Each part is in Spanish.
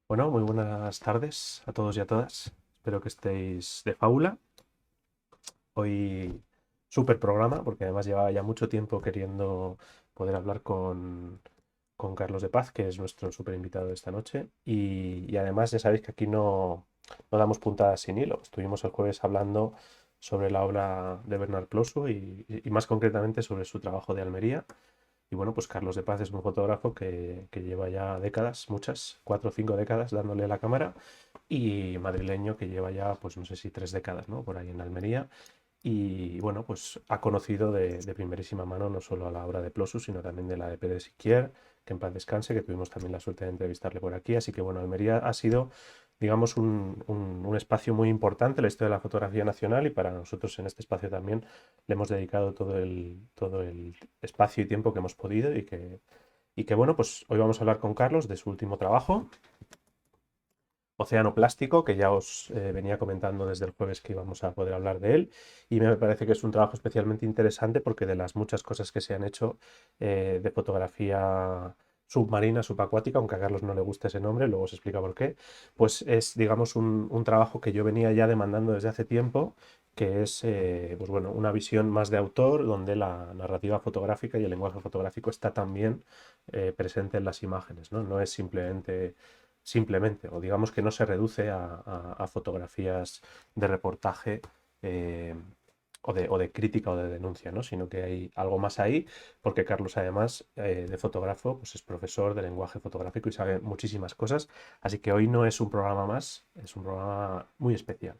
Bueno, muy buenas tardes a todos y a todas. Espero que estéis de fábula. Hoy súper programa, porque además llevaba ya mucho tiempo queriendo poder hablar con Carlos de Paz, que es nuestro súper invitado de esta noche. Y además ya sabéis que aquí no damos puntadas sin hilo. Estuvimos el jueves hablando sobre la obra de Bernard Plosso y más concretamente sobre su trabajo de Almería. Y bueno, pues Carlos de Paz es un fotógrafo que lleva ya décadas, muchas, 4 o 5 décadas dándole a la cámara y madrileño que lleva ya, pues no sé si 3 décadas, ¿no? Por ahí en Almería. Y bueno, pues ha conocido de primerísima mano no solo a la obra de Plosus, sino también de la de Pérez Siquier, que en paz descanse, que tuvimos también la suerte de entrevistarle por aquí. Así que bueno, Almería ha sido, digamos, un espacio muy importante en la historia de la fotografía nacional y para nosotros en este espacio también le hemos dedicado todo el espacio y tiempo que hemos podido y que bueno, pues hoy vamos a hablar con Carlos de su último trabajo, Océano Plástico, que ya os venía comentando desde el jueves que íbamos a poder hablar de él. Y me parece que es un trabajo especialmente interesante porque de las muchas cosas que se han hecho de fotografía submarina, subacuática, aunque a Carlos no le gusta ese nombre, luego os explica por qué, pues es, digamos, un trabajo que yo venía ya demandando desde hace tiempo, que es, pues bueno, una visión más de autor, donde la narrativa fotográfica y el lenguaje fotográfico está también presente en las imágenes, ¿no? No es simplemente, o digamos que no se reduce a fotografías de reportaje eh, o de crítica o de denuncia, ¿no? Sino que hay algo más ahí, porque Carlos además de fotógrafo, pues es profesor de lenguaje fotográfico y sabe muchísimas cosas, así que hoy no es un programa más, es un programa muy especial.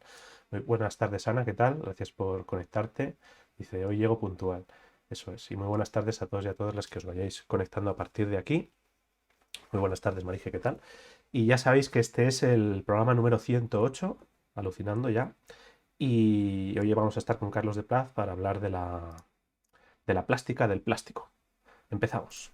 Muy buenas tardes, Ana, ¿qué tal? Gracias por conectarte. Dice, hoy llego puntual. Eso es. Y muy buenas tardes a todos y a todas las que os vayáis conectando a partir de aquí. Muy buenas tardes, Marije, ¿qué tal? Y ya sabéis que este es el programa número 108, alucinando ya. Y hoy vamos a estar con Carlos de Paz para hablar de la plástica del plástico. Empezamos.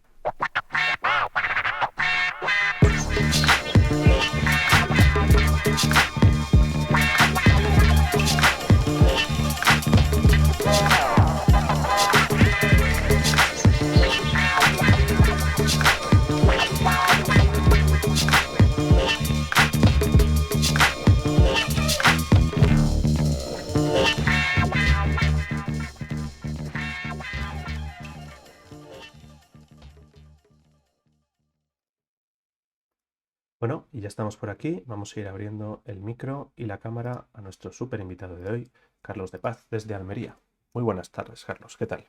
Bueno, y ya estamos por aquí. Vamos a ir abriendo el micro y la cámara a nuestro súper invitado de hoy, Carlos de Paz, desde Almería. Muy buenas tardes, Carlos. ¿Qué tal?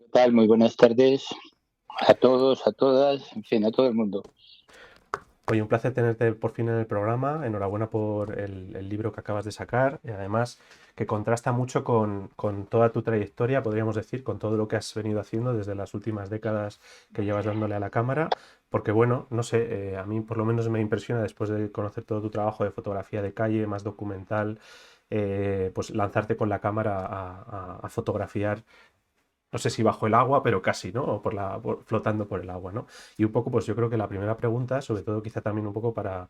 ¿Qué tal? Muy buenas tardes a todos, a todas, en fin, a todo el mundo. Oye, un placer tenerte por fin en el programa. Enhorabuena por el libro que acabas de sacar. Y además, que contrasta mucho con toda tu trayectoria, podríamos decir, con todo lo que has venido haciendo desde las últimas décadas que llevas dándole a la cámara. Porque, bueno, no sé, a mí por lo menos me impresiona después de conocer todo tu trabajo de fotografía de calle, más documental, pues lanzarte con la cámara a fotografiar no sé si bajo el agua, pero casi, ¿no? O flotando por el agua, ¿no? Y un poco, pues yo creo que la primera pregunta, sobre todo quizá también un poco para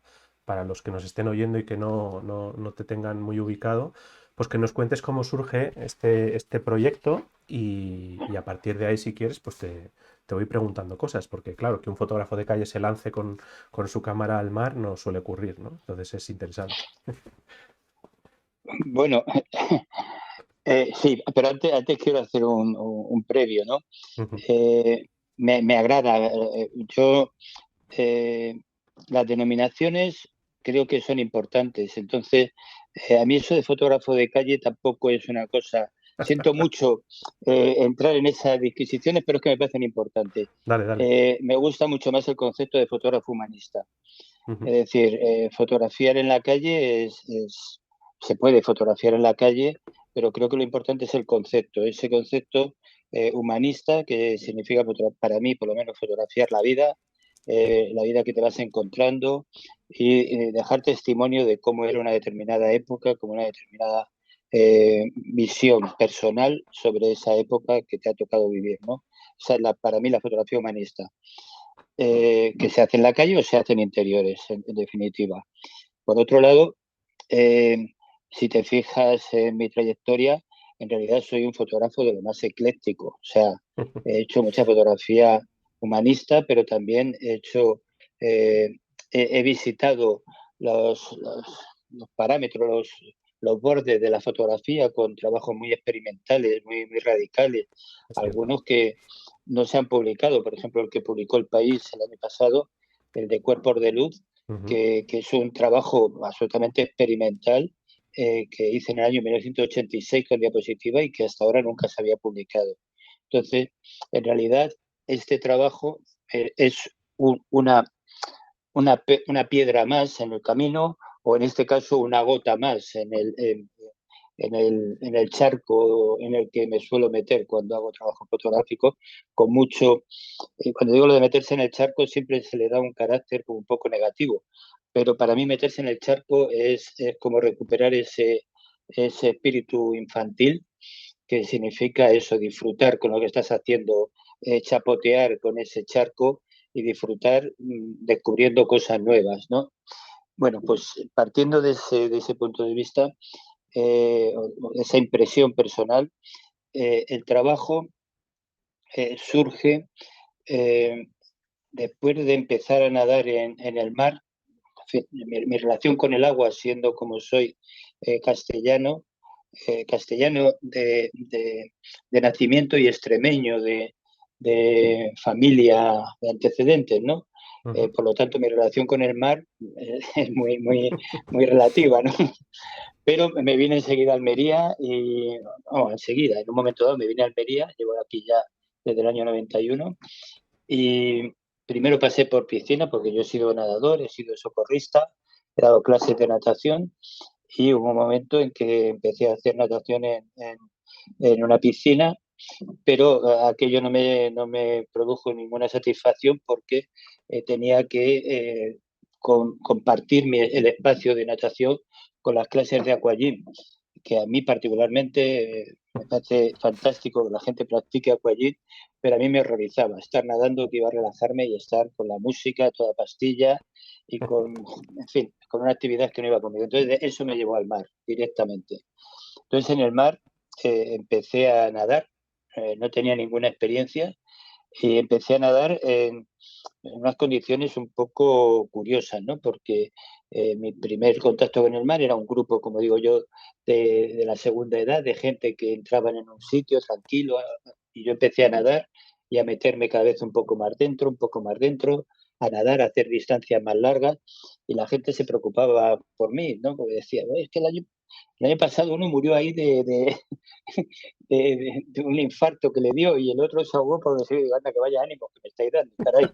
los que nos estén oyendo y que no te tengan muy ubicado, pues que nos cuentes cómo surge este proyecto y a partir de ahí, si quieres, pues te voy preguntando cosas, porque claro, que un fotógrafo de calle se lance con su cámara al mar no suele ocurrir, ¿no? Entonces es interesante. Bueno, sí, pero antes quiero hacer un previo, ¿no? Ujú. Eh, me agrada. Yo, eh, las denominaciones creo que son importantes. Entonces, a mí eso de fotógrafo de calle tampoco es una cosa. Siento mucho entrar en esas disquisiciones, pero es que me parecen importantes. Dale, dale. Me gusta mucho más el concepto de fotógrafo humanista. Ujú. Es decir, fotografiar en la calle se puede fotografiar en la calle, pero creo que lo importante es el concepto, ese concepto humanista que significa para mí, por lo menos, fotografiar la vida que te vas encontrando y dejar testimonio de cómo era una determinada época, como una determinada visión personal sobre esa época que te ha tocado vivir, ¿no? Esa es para mí la fotografía humanista que se hace en la calle o se hace en interiores, en definitiva. Por otro lado, eh, si te fijas en mi trayectoria, en realidad soy un fotógrafo de lo más ecléctico. O sea, he hecho mucha fotografía humanista, pero también he hecho he visitado los parámetros, los bordes de la fotografía con trabajos muy experimentales, muy radicales, Es cierto. algunos que no se han publicado, por ejemplo, el que publicó El País el año pasado, el de Cuerpos de Luz, Ujú. que es un trabajo absolutamente experimental que hice en el año 1986 con diapositiva y que hasta ahora nunca se había publicado. Entonces, en realidad, este trabajo es una piedra más en el camino, o en este caso una gota más en el charco en el que me suelo meter cuando hago trabajo fotográfico, con mucho, cuando digo lo de meterse en el charco siempre se le da un carácter como un poco negativo, pero para mí meterse en el charco es como recuperar ese espíritu infantil que significa eso, disfrutar con lo que estás haciendo, chapotear con ese charco y disfrutar descubriendo cosas nuevas, ¿no? Bueno, pues partiendo de ese punto de vista, o de esa impresión personal, el trabajo surge eh, después de empezar a nadar en el mar. Mi relación con el agua, siendo como soy castellano, castellano de nacimiento y extremeño de familia de antecedentes, ¿no? Ujú. Por lo tanto, mi relación con el mar es muy relativa, ¿no? Pero me vine enseguida a Almería y, vamos, enseguida, en un momento dado me vine a Almería, llevo aquí ya desde el año 91 y primero pasé por piscina porque yo he sido nadador, he sido socorrista, he dado clases de natación y hubo un momento en que empecé a hacer natación en una piscina, pero aquello no me produjo ninguna satisfacción porque tenía que compartir el espacio de natación con las clases de aquagym, que a mí particularmente me parece fantástico que la gente practique aquagym, pero a mí me horrorizaba estar nadando, que iba a relajarme y estar con la música a toda pastilla y en fin, con una actividad que no iba conmigo. Entonces eso me llevó al mar directamente. Entonces en el mar empecé a nadar, no tenía ninguna experiencia y empecé a nadar en unas condiciones un poco curiosas, ¿no? Porque mi primer contacto con el mar era un grupo, como digo yo, de la segunda edad, de gente que entraban en un sitio tranquilo y yo empecé a nadar y a meterme cada vez un poco más dentro, un poco más dentro, a nadar, a hacer distancias más largas y la gente se preocupaba por mí, ¿no? Porque decía, es que el año pasado uno murió ahí de un infarto que le dio y el otro se ahogó por decir, anda, que vaya ánimo, que me estáis dando, caray.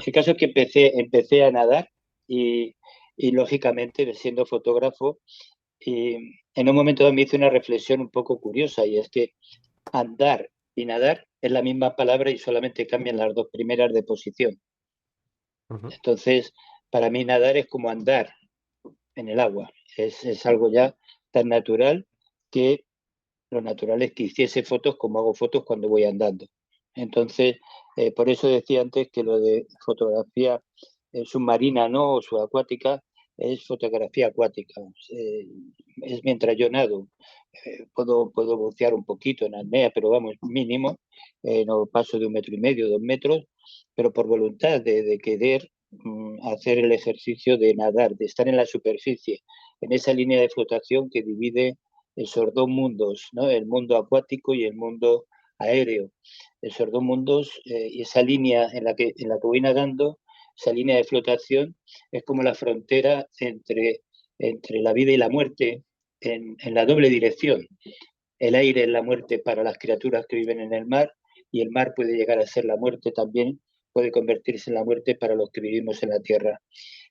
El caso es que empecé a nadar y, y lógicamente, siendo fotógrafo, y en un momento dado me hice una reflexión un poco curiosa y es que andar y nadar es la misma palabra y solamente cambian las dos primeras de posición. Ujú. Entonces, para mí nadar es como andar en el agua. Es algo ya tan natural que lo natural es que hiciese fotos como hago fotos cuando voy andando. Entonces, por eso decía antes que lo de fotografía submarina, ¿no? O subacuática, es fotografía acuática. Eh, es mientras yo nado. Puedo bucear un poquito en apnea, pero vamos, mínimo. No paso de 1,5 metros, 2 metros, pero por voluntad de querer hacer el ejercicio de nadar, de estar en la superficie, en esa línea de flotación que divide esos dos mundos, ¿no? El mundo acuático y el mundo aéreo. Esos dos mundos y esa línea en la que voy nadando, esa línea de flotación, es como la frontera entre la vida y la muerte en la doble dirección. El aire es la muerte para las criaturas que viven en el mar y el mar puede llegar a ser la muerte también, puede convertirse en la muerte para los que vivimos en la tierra,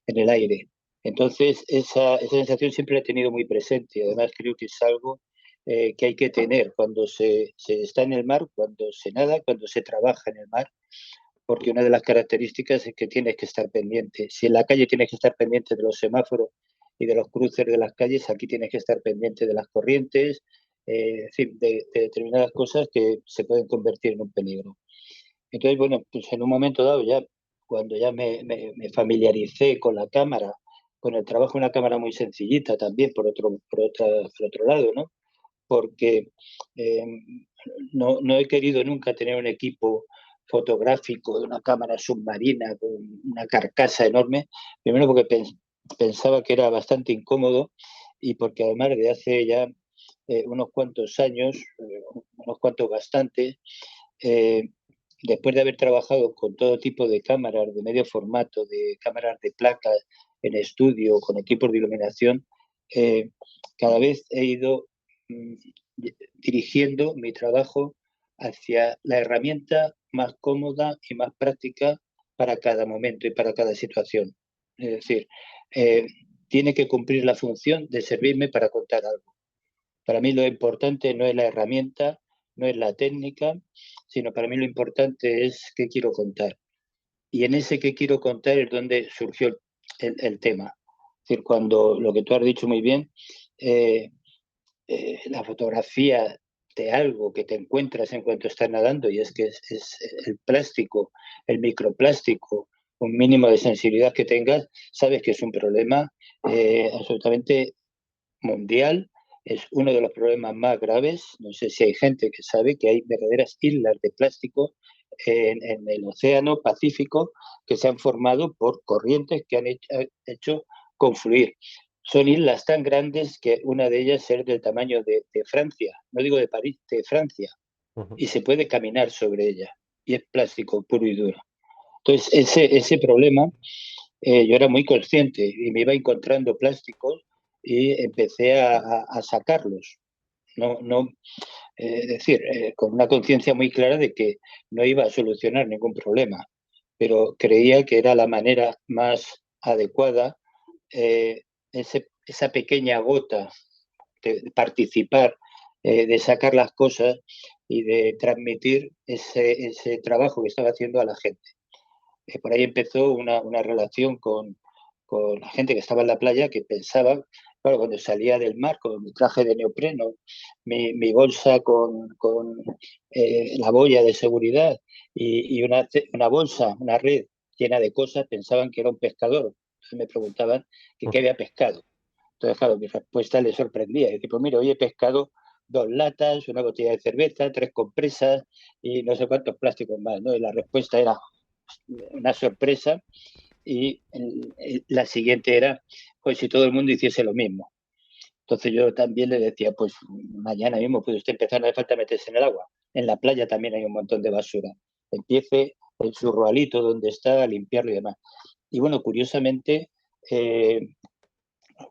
en el aire. Entonces, esa sensación siempre la he tenido muy presente y además creo que es algo que hay que tener cuando se está en el mar, cuando se nada, cuando se trabaja en el mar, porque una de las características es que tienes que estar pendiente. Si en la calle tienes que estar pendiente de los semáforos y de los cruces de las calles, aquí tienes que estar pendiente de las corrientes, en fin, de determinadas cosas que se pueden convertir en un peligro. Entonces, bueno, pues en un momento dado ya, cuando ya me familiaricé con la cámara, con el trabajo en una cámara muy sencillita también, por otro lado, ¿no? Porque eh, no he querido nunca tener un equipo fotográfico de una cámara submarina con una carcasa enorme, primero porque pensaba que era bastante incómodo y porque además de hace ya unos cuantos años, unos cuantos bastante, eh, después de haber trabajado con todo tipo de cámaras de medio formato, de cámaras de placa en estudio, con equipos de iluminación, eh, cada vez he ido mm, dirigiendo mi trabajo hacia la herramienta más cómoda y más práctica para cada momento y para cada situación. Es decir, eh, tiene que cumplir la función de servirme para contar algo. Para mí lo importante no es la herramienta, no es la técnica, sino para mí lo importante es qué quiero contar. Y en ese que quiero contar es donde surgió el tema. Es decir, cuando lo que tú has dicho muy bien, eh, la fotografía de algo que te encuentras en cuanto estás nadando, y es que es el plástico, el microplástico, un mínimo de sensibilidad que tengas, sabes que es un problema absolutamente mundial, es uno de los problemas más graves. No sé si hay gente que sabe que hay verdaderas islas de plástico en el océano Pacífico que se han formado por corrientes que han hecho confluir. Son islas tan grandes que una de ellas es del tamaño de Francia, no digo de París, de Francia, Ujú. y se puede caminar sobre ella, y es plástico puro y duro. Entonces, ese problema yo era muy consciente y me iba encontrando plásticos y empecé a sacarlos. No, no, es decir, con una conciencia muy clara de que no iba a solucionar ningún problema, pero creía que era la manera más adecuada, esa pequeña gota de participar, de sacar las cosas y de transmitir ese trabajo que estaba haciendo a la gente. Por ahí empezó una relación con la gente que estaba en la playa que pensaba, claro, cuando salía del mar con mi traje de neopreno, mi bolsa con la boya de seguridad y una bolsa, una red llena de cosas, pensaban que era un pescador. Entonces me preguntaban que qué había pescado. Entonces, claro, mi respuesta les sorprendía. Y tipo, mira, hoy he pescado 2 latas, una botella de cerveza, 3 compresas y no sé cuántos plásticos más, ¿no? Y la respuesta era una sorpresa y la siguiente era, pues si todo el mundo hiciese lo mismo. Entonces yo también le decía, pues mañana mismo puede usted empezar, no hace falta meterse en el agua. En la playa también hay un montón de basura. Empiece en su roalito donde está a limpiarlo y demás. Y bueno, curiosamente, eh,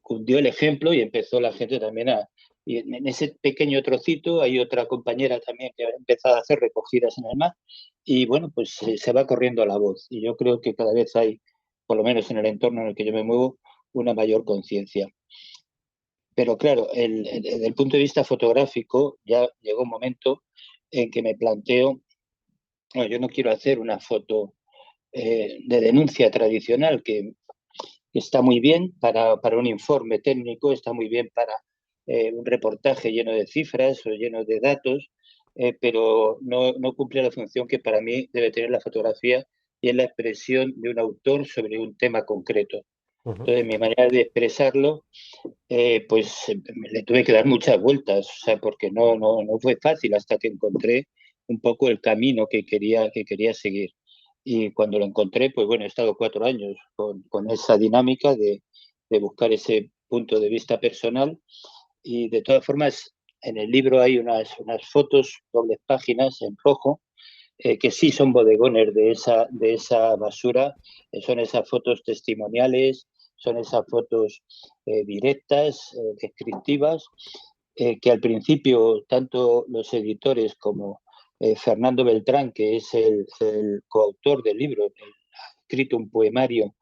cundió el ejemplo y empezó la gente también a... Y en ese pequeño trocito hay otra compañera también que ha empezado a hacer recogidas en el mar y bueno, pues se va corriendo la voz y yo creo que cada vez hay, por lo menos en el entorno en el que yo me muevo, una mayor conciencia. Pero claro, desde el punto de vista fotográfico ya llegó un momento en que me planteo, bueno, yo no quiero hacer una foto de denuncia tradicional que está muy bien para un informe técnico, está muy bien para un reportaje lleno de cifras o lleno de datos, pero no cumple la función que para mí debe tener la fotografía y es la expresión de un autor sobre un tema concreto. Ujú. Entonces, mi manera de expresarlo, pues le tuve que dar muchas vueltas, o sea, porque no fue fácil hasta que encontré un poco el camino que quería seguir. Y cuando lo encontré, pues bueno, he estado 4 años con esa dinámica de buscar ese punto de vista personal. Y de todas formas, en el libro hay unas fotos, dobles páginas en rojo, que sí son bodegones de esa basura, son esas fotos testimoniales, son esas fotos directas, descriptivas, que al principio tanto los editores como Fernando Beltrán, que es el coautor del libro, ha escrito un poemario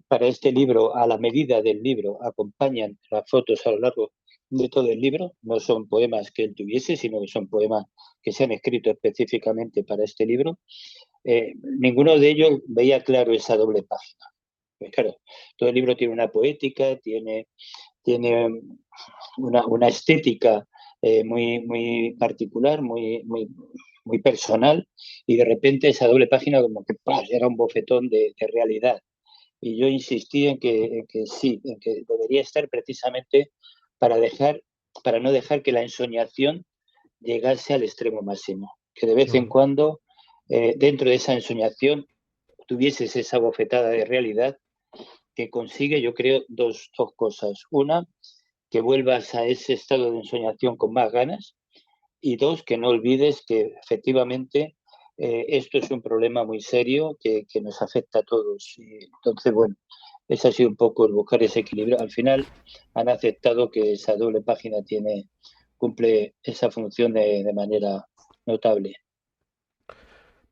para este libro, a la medida del libro, acompañan las fotos a lo largo de todo el libro. No son poemas que él tuviese, sino que son poemas que se han escrito específicamente para este libro. Ninguno de ellos veía claro esa doble página. Pues claro, todo el libro tiene una poética, tiene una estética muy particular, muy personal, y de repente esa doble página como que ¡pah! Era un bofetón de realidad. Y yo insistí en que sí, en que debería estar precisamente para para no dejar que la ensoñación llegase al extremo máximo. Que de vez en Ujú. cuando dentro de esa ensoñación tuvieses esa bofetada de realidad que consigue, yo creo, dos cosas. Una, que vuelvas a ese estado de ensoñación con más ganas, y dos, que no olvides que efectivamente esto es un problema muy serio que nos afecta a todos. Y entonces, bueno, ese ha sido un poco el buscar ese equilibrio. Al final han aceptado que esa doble página cumple esa función de manera notable.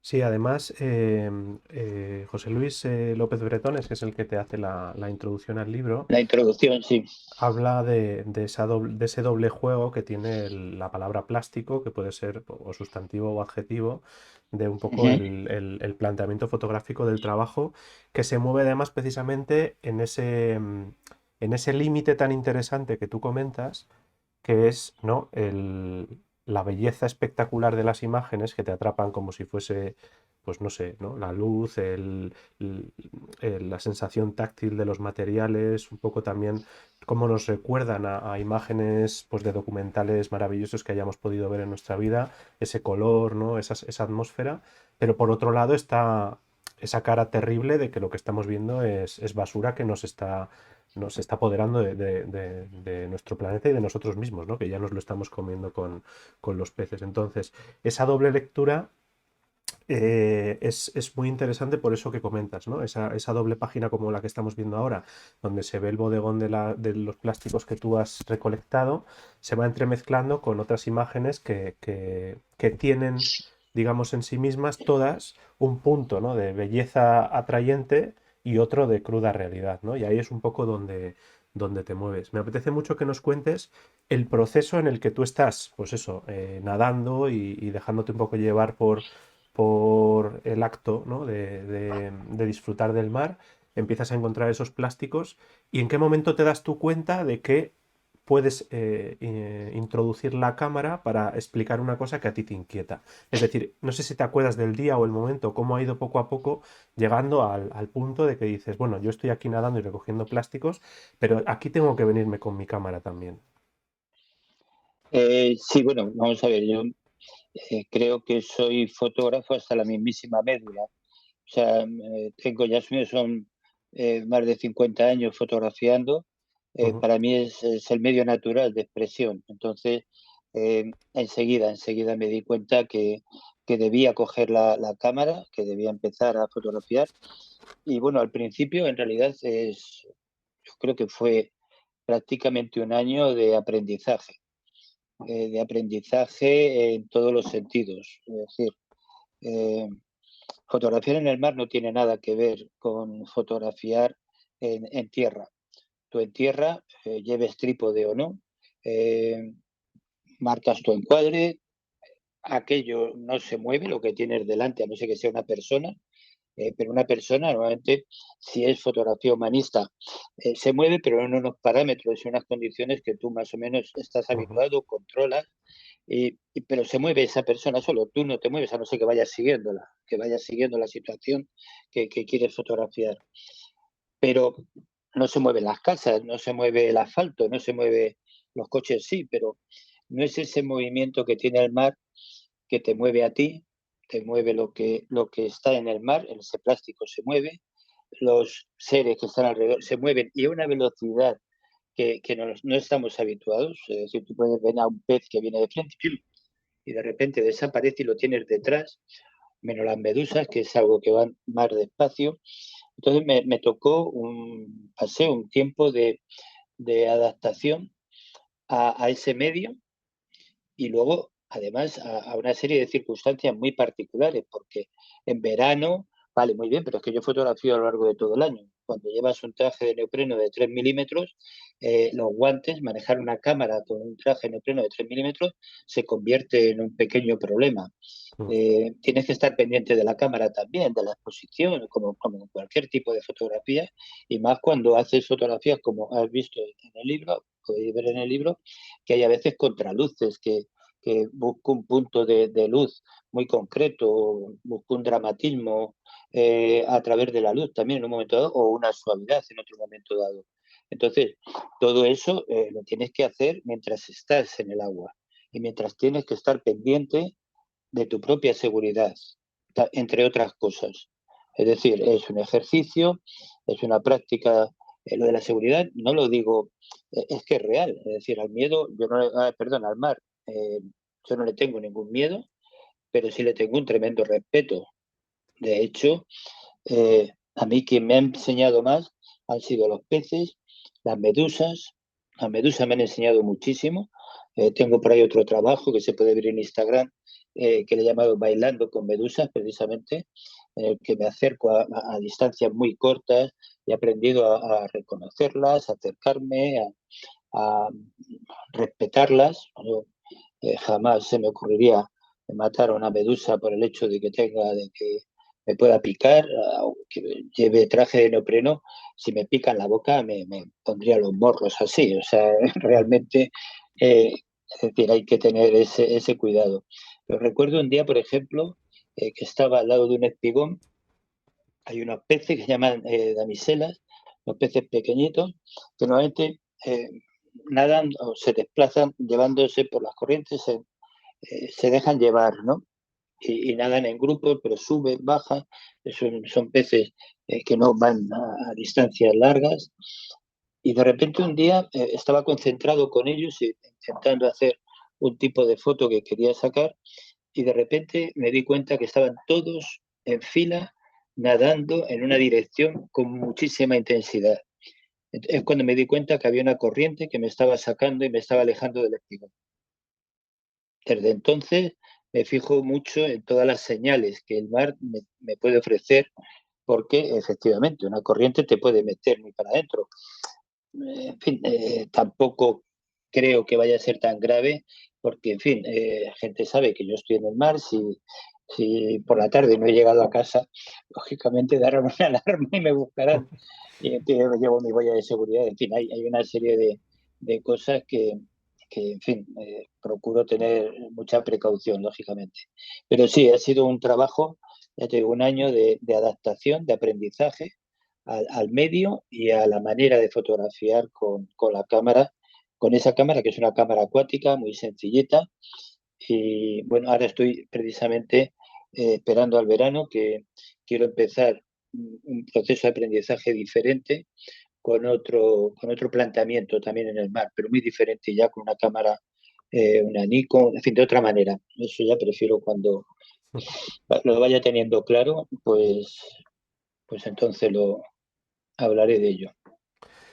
Sí, además, José Luis López Bretones, que es el que te hace la introducción al libro, La introducción, sí. habla de ese doble juego que tiene la palabra plástico, que puede ser o sustantivo o adjetivo, de un Uh poco -huh. el planteamiento fotográfico del trabajo, que se mueve además precisamente en ese límite tan interesante que tú comentas, que es, ¿no? La belleza espectacular de las imágenes que te atrapan como si fuese, pues no sé, ¿no? La luz, la sensación táctil de los materiales, un poco también cómo nos recuerdan a imágenes, pues, de documentales maravillosos que hayamos podido ver en nuestra vida, ese color, ¿no? Esa atmósfera, pero por otro lado está esa cara terrible de que lo que estamos viendo es basura que nos está apoderando de nuestro planeta y de nosotros mismos, ¿no? Que ya nos lo estamos comiendo con los peces. Entonces, esa doble lectura es muy interesante por eso que comentas, ¿no? Esa doble página como la que estamos viendo ahora, donde se ve el bodegón de los plásticos que tú has recolectado, se va entremezclando con otras imágenes que tienen, digamos, en sí mismas todas un punto, ¿no? De belleza atrayente y otro de cruda realidad, ¿no? Y ahí es un poco donde te mueves. Me apetece mucho que nos cuentes el proceso en el que tú estás, pues eso, nadando y dejándote un poco llevar por el acto, ¿no? de disfrutar del mar, empiezas a encontrar esos plásticos y en qué momento te das tú cuenta de que puedes introducir la cámara para explicar una cosa que a ti te inquieta. Es decir, no sé si te acuerdas del día o el momento, cómo ha ido poco a poco llegando al punto de que dices, bueno, yo estoy aquí nadando y recogiendo plásticos, pero aquí tengo que venirme con mi cámara también. Sí, bueno, vamos a ver, yo creo que soy fotógrafo hasta la mismísima médula. O sea, tengo ya son más de 50 años fotografiando. Ujú, Para mí es el medio natural de expresión. Entonces, enseguida me di cuenta que debía coger la cámara, que debía empezar a fotografiar. Y bueno, al principio en realidad yo creo que fue prácticamente un año de aprendizaje en todos los sentidos. Es decir, eh, fotografiar en el mar no tiene nada que ver con fotografiar en tierra. Tú en tierra, lleves trípode o no, eh, marcas tu encuadre, aquello no se mueve, lo que tienes delante, a no ser que sea una persona, pero una persona normalmente, si es fotografía humanista, se mueve, pero en unos parámetros y unas condiciones que tú más o menos estás ujú, habituado, controlas, pero se mueve esa persona solo, tú no te mueves, a no ser que vayas siguiéndola, que vayas siguiendo la situación que quieres fotografiar. Pero no se mueven las casas, no se mueve el asfalto, no se mueve los coches, sí, pero no es ese movimiento que tiene el mar que te mueve a ti, te mueve lo que está en el mar, ese plástico se mueve, los seres que están alrededor se mueven y a una velocidad que no estamos habituados. Es decir, tú puedes ver a un pez que viene de frente ¡pium! Y de repente desaparece y lo tienes detrás, menos las medusas, que es algo que van más despacio. Entonces me tocó pasé un tiempo de adaptación a ese medio y luego, además, a una serie de circunstancias muy particulares, porque en verano, vale, muy bien, pero es que yo fotografío a lo largo de todo el año. Cuando llevas un traje de neopreno de 3 milímetros, los guantes, manejar una cámara con un traje de neopreno de 3 milímetros se convierte en un pequeño problema. ujú, Tienes que estar pendiente de la cámara también, de la exposición, como cualquier tipo de fotografía, y más cuando haces fotografías como has visto en el libro, podéis ver en el libro, que hay a veces contraluces, que busco un punto de luz muy concreto, busco un dramatismo a través de la luz también en un momento dado, o una suavidad en otro momento dado. Entonces, todo eso lo tienes que hacer mientras estás en el agua y mientras tienes que estar pendiente de tu propia seguridad. entre otras cosas. Es decir, es un ejercicio, es una práctica. Lo de la seguridad no lo digo, es que es real. Es decir, al miedo, yo no, perdón, al mar, yo no le tengo ningún miedo, pero sí le tengo un tremendo respeto. De hecho, a mí quien me ha enseñado más han sido los peces, las medusas. Las medusas me han enseñado muchísimo. Tengo por ahí otro trabajo que se puede ver en Instagram, que le he llamado Bailando con Medusas, precisamente, en el que me acerco a distancias muy cortas y he aprendido a reconocerlas, a acercarme, a respetarlas. Yo, jamás se me ocurriría matar a una medusa por el hecho de que me pueda picar, que lleve traje de neopreno. Si me pica en la boca me pondría los morros así. O sea, realmente, es decir, hay que tener ese cuidado. Pero recuerdo un día, por ejemplo, que estaba al lado de un espigón. Hay unos peces que se llaman damiselas, los peces pequeñitos, que normalmente nadan o se desplazan llevándose por las corrientes, se dejan llevar, ¿no? Y nadan en grupos, pero suben, bajan. Son peces que no van a distancias largas. Y de repente un día estaba concentrado con ellos, intentando hacer un tipo de foto que quería sacar, y de repente me di cuenta que estaban todos en fila nadando en una dirección con muchísima intensidad. Es cuando me di cuenta que había una corriente que me estaba sacando y me estaba alejando del espigón. Desde entonces me fijo mucho en todas las señales que el mar me puede ofrecer, porque efectivamente una corriente te puede meter muy para adentro. En fin, tampoco creo que vaya a ser tan grave, porque, en fin, la gente sabe que yo estoy en el mar. Si por la tarde no he llegado a casa, lógicamente darán una alarma y me buscarán. Y entonces llevo mi boya de seguridad. En fin, hay una serie de cosas en fin, procuro tener mucha precaución, lógicamente. Pero sí, ha sido un trabajo, ya te digo, un año de adaptación, de aprendizaje al medio y a la manera de fotografiar con la cámara, con esa cámara que es una cámara acuática muy sencillita. Y bueno, ahora estoy precisamente esperando al verano, que quiero empezar un proceso de aprendizaje diferente con otro planteamiento también en el mar, pero muy diferente, ya con una cámara, una Nikon, en fin, de otra manera. Eso ya prefiero cuando lo vaya teniendo claro, pues entonces lo hablaré de ello.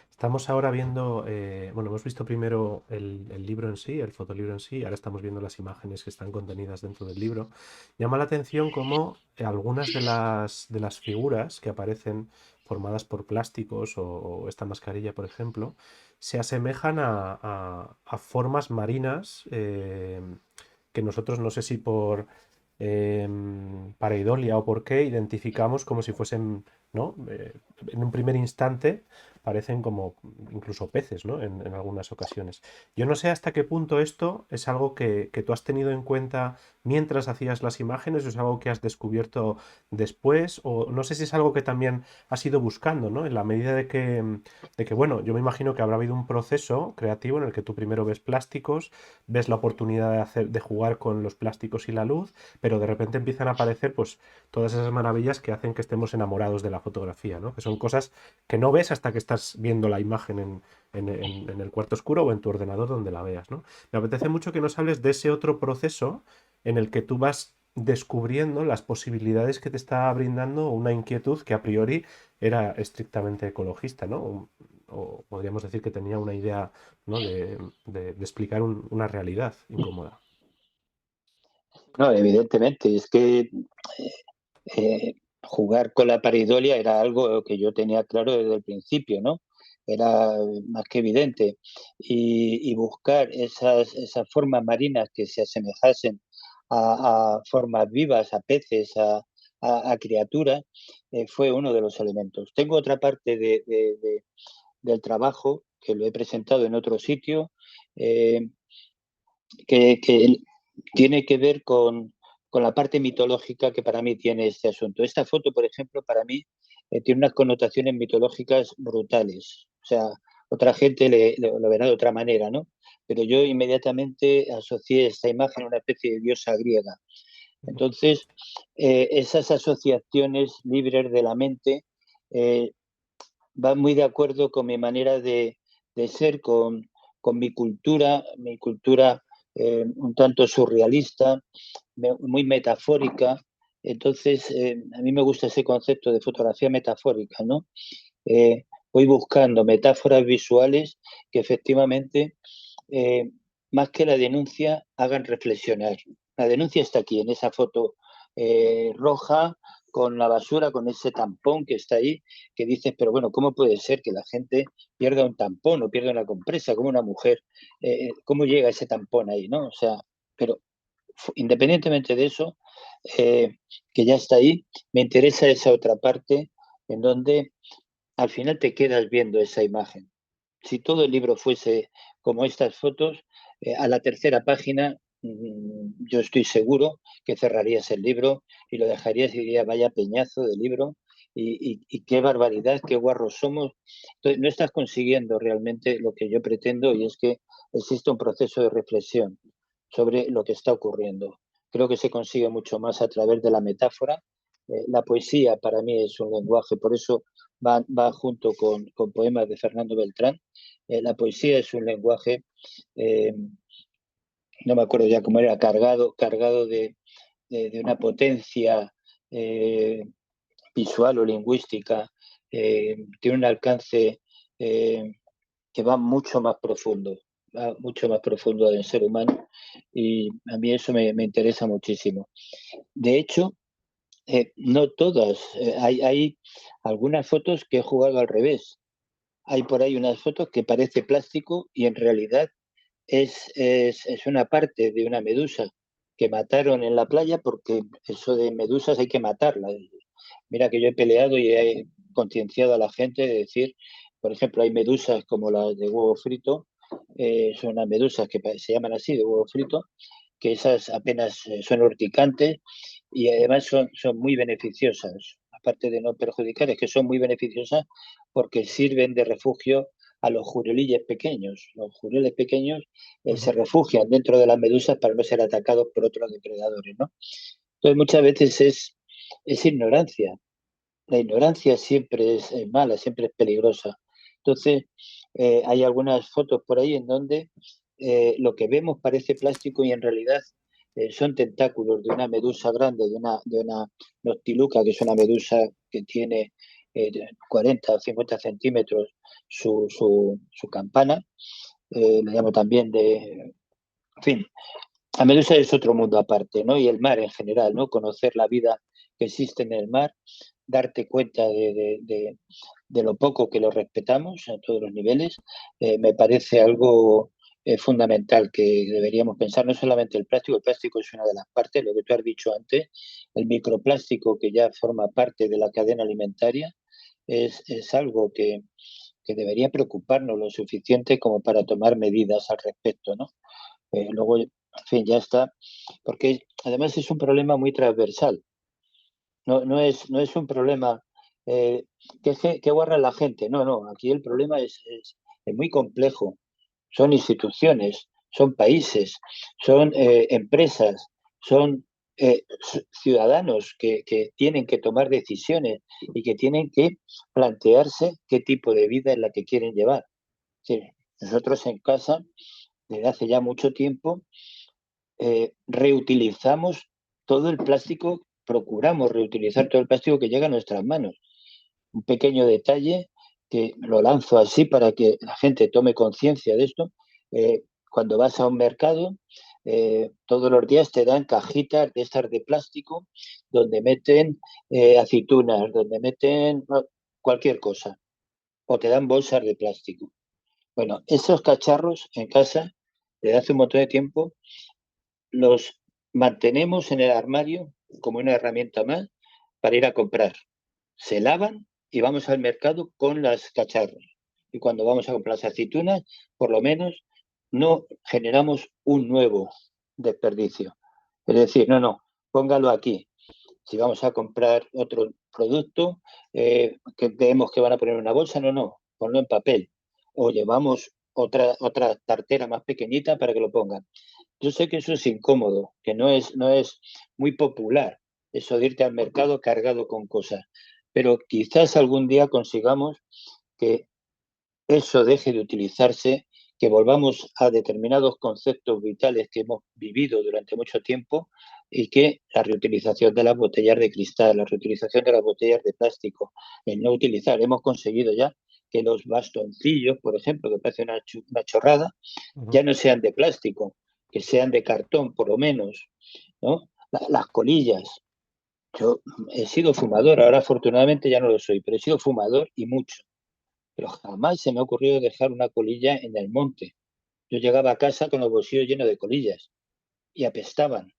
Estamos ahora viendo, bueno, hemos visto primero el libro en sí, el fotolibro en sí, ahora estamos viendo las imágenes que están contenidas dentro del libro. Llama la atención cómo algunas de las figuras que aparecen formadas por plásticos o esta mascarilla, por ejemplo, se asemejan a formas marinas que nosotros no sé si por pareidolia o por qué identificamos como si fuesen, ¿no? En un primer instante parecen como incluso peces, ¿no? En algunas ocasiones. Yo no sé hasta qué punto esto es algo que tú has tenido en cuenta mientras hacías las imágenes o es algo que has descubierto después o no sé si es algo que también has ido buscando, ¿no? En la medida de que, bueno, yo me imagino que habrá habido un proceso creativo en el que tú primero ves plásticos, ves la oportunidad de hacer, de jugar con los plásticos y la luz, pero de repente empiezan a aparecer pues todas esas maravillas que hacen que estemos enamorados de la fotografía, ¿no? Que son cosas que no ves hasta que estás viendo la imagen en el cuarto oscuro o en tu ordenador donde la veas, ¿no? Me apetece mucho que nos hables de ese otro proceso en el que tú vas descubriendo las posibilidades que te está brindando una inquietud que a priori era estrictamente ecologista, ¿no? O podríamos decir que tenía una idea, ¿no? De explicar una realidad incómoda. No, evidentemente, es que jugar con la pareidolia era algo que yo tenía claro desde el principio, ¿no? Era más que evidente. Y buscar esas formas marinas que se asemejasen a formas vivas, a peces, a criaturas, fue uno de los elementos. Tengo otra parte del trabajo que lo he presentado en otro sitio, eh, que tiene que ver con la parte mitológica que para mí tiene este asunto. Esta foto, por ejemplo, para mí tiene unas connotaciones mitológicas brutales. O sea, otra gente lo verá de otra manera, ¿no? Pero yo inmediatamente asocié esta imagen a una especie de diosa griega. Entonces, esas asociaciones libres de la mente eh, van muy de acuerdo con mi manera de ser, con mi cultura un tanto surrealista, muy metafórica. Entonces, a mí me gusta ese concepto de fotografía metafórica, ¿no? Voy buscando metáforas visuales que efectivamente, eh, más que la denuncia, hagan reflexionar. La denuncia está aquí, en esa foto roja, con la basura, con ese tampón que está ahí, que dices, pero bueno, ¿cómo puede ser que la gente pierda un tampón o pierda una compresa como una mujer? ¿Cómo llega ese tampón ahí, no? O sea, pero independientemente de eso, eh, que ya está ahí, me interesa esa otra parte en donde al final te quedas viendo esa imagen. Si todo el libro fuese como estas fotos, a la tercera página yo estoy seguro que cerrarías el libro y lo dejarías y dirías, vaya peñazo de libro y qué barbaridad, qué guarros somos. Entonces, no estás consiguiendo realmente lo que yo pretendo y es que existe un proceso de reflexión sobre lo que está ocurriendo. Creo que se consigue mucho más a través de la metáfora. La poesía para mí es un lenguaje, por eso va junto con poemas de Fernando Beltrán. La poesía es un lenguaje, eh, no me acuerdo ya cómo era, cargado de una potencia eh, visual o lingüística, tiene un alcance eh, que va mucho más profundo del ser humano y a mí eso me interesa muchísimo. De hecho, no todas, hay algunas fotos que he jugado al revés. Hay por ahí unas fotos que parece plástico y en realidad es una parte de una medusa que mataron en la playa porque eso de medusas hay que matarlas. Mira que yo he peleado y he concienciado a la gente de decir, por ejemplo, hay medusas como las de huevo frito, son unas medusas que se llaman así, de huevo frito, que esas apenas son urticantes y además son muy beneficiosas. Aparte de no perjudicar, es que son muy beneficiosas porque sirven de refugio a los jurelilles pequeños. Los jureles pequeños se Ujú. refugian dentro de las medusas para no ser atacados por otros depredadores, ¿no? Entonces muchas veces es ignorancia. La ignorancia siempre es mala, siempre es peligrosa. Entonces, hay algunas fotos por ahí en donde lo que vemos parece plástico y en realidad son tentáculos de una medusa grande, de una noctiluca, que es una medusa que tiene 40 o 50 centímetros su campana. Le llamo también en fin, la medusa es otro mundo aparte, ¿no? Y el mar en general, ¿no? Conocer la vida que existe en el mar, darte cuenta de lo poco que lo respetamos a todos los niveles, me parece algo fundamental que deberíamos pensar. No solamente el plástico es una de las partes, lo que tú has dicho antes, el microplástico que ya forma parte de la cadena alimentaria, es algo que debería preocuparnos lo suficiente como para tomar medidas al respecto, ¿no? Luego, en fin, ya está, porque además es un problema muy transversal, no es un problema eh, que guarda la gente, no, aquí el problema es muy complejo, son instituciones, son países, son empresas, son ciudadanos que tienen que tomar decisiones y que tienen que plantearse qué tipo de vida es la que quieren llevar. Sí, nosotros en casa, desde hace ya mucho tiempo, reutilizamos todo el plástico, procuramos reutilizar todo el plástico que llega a nuestras manos. Un pequeño detalle que lo lanzo así para que la gente tome conciencia de esto. Cuando vas a un mercado, todos los días te dan cajitas de estas de plástico donde meten aceitunas, donde meten cualquier cosa, o te dan bolsas de plástico. Bueno, esos cacharros en casa, desde hace un montón de tiempo, los mantenemos en el armario como una herramienta más para ir a comprar. Se lavan y vamos al mercado con las cacharros. Y cuando vamos a comprar las aceitunas, por lo menos no generamos un nuevo desperdicio. Es decir, no, póngalo aquí. Si vamos a comprar otro producto que vemos que van a poner en una bolsa, no, ponlo en papel. O llevamos otra tartera más pequeñita para que lo pongan. Yo sé que eso es incómodo, que no es muy popular, eso de irte al mercado cargado con cosas, pero quizás algún día consigamos que eso deje de utilizarse, que volvamos a determinados conceptos vitales que hemos vivido durante mucho tiempo y que la reutilización de las botellas de cristal, la reutilización de las botellas de plástico, el no utilizar, hemos conseguido ya que los bastoncillos, por ejemplo, que parece una chorrada, Ujú. ya no sean de plástico, que sean de cartón, por lo menos, ¿no? Las colillas. Yo he sido fumador, ahora afortunadamente ya no lo soy, pero he sido fumador y mucho. Pero jamás se me ha ocurrido dejar una colilla en el monte. Yo llegaba a casa con los bolsillos llenos de colillas y apestaban.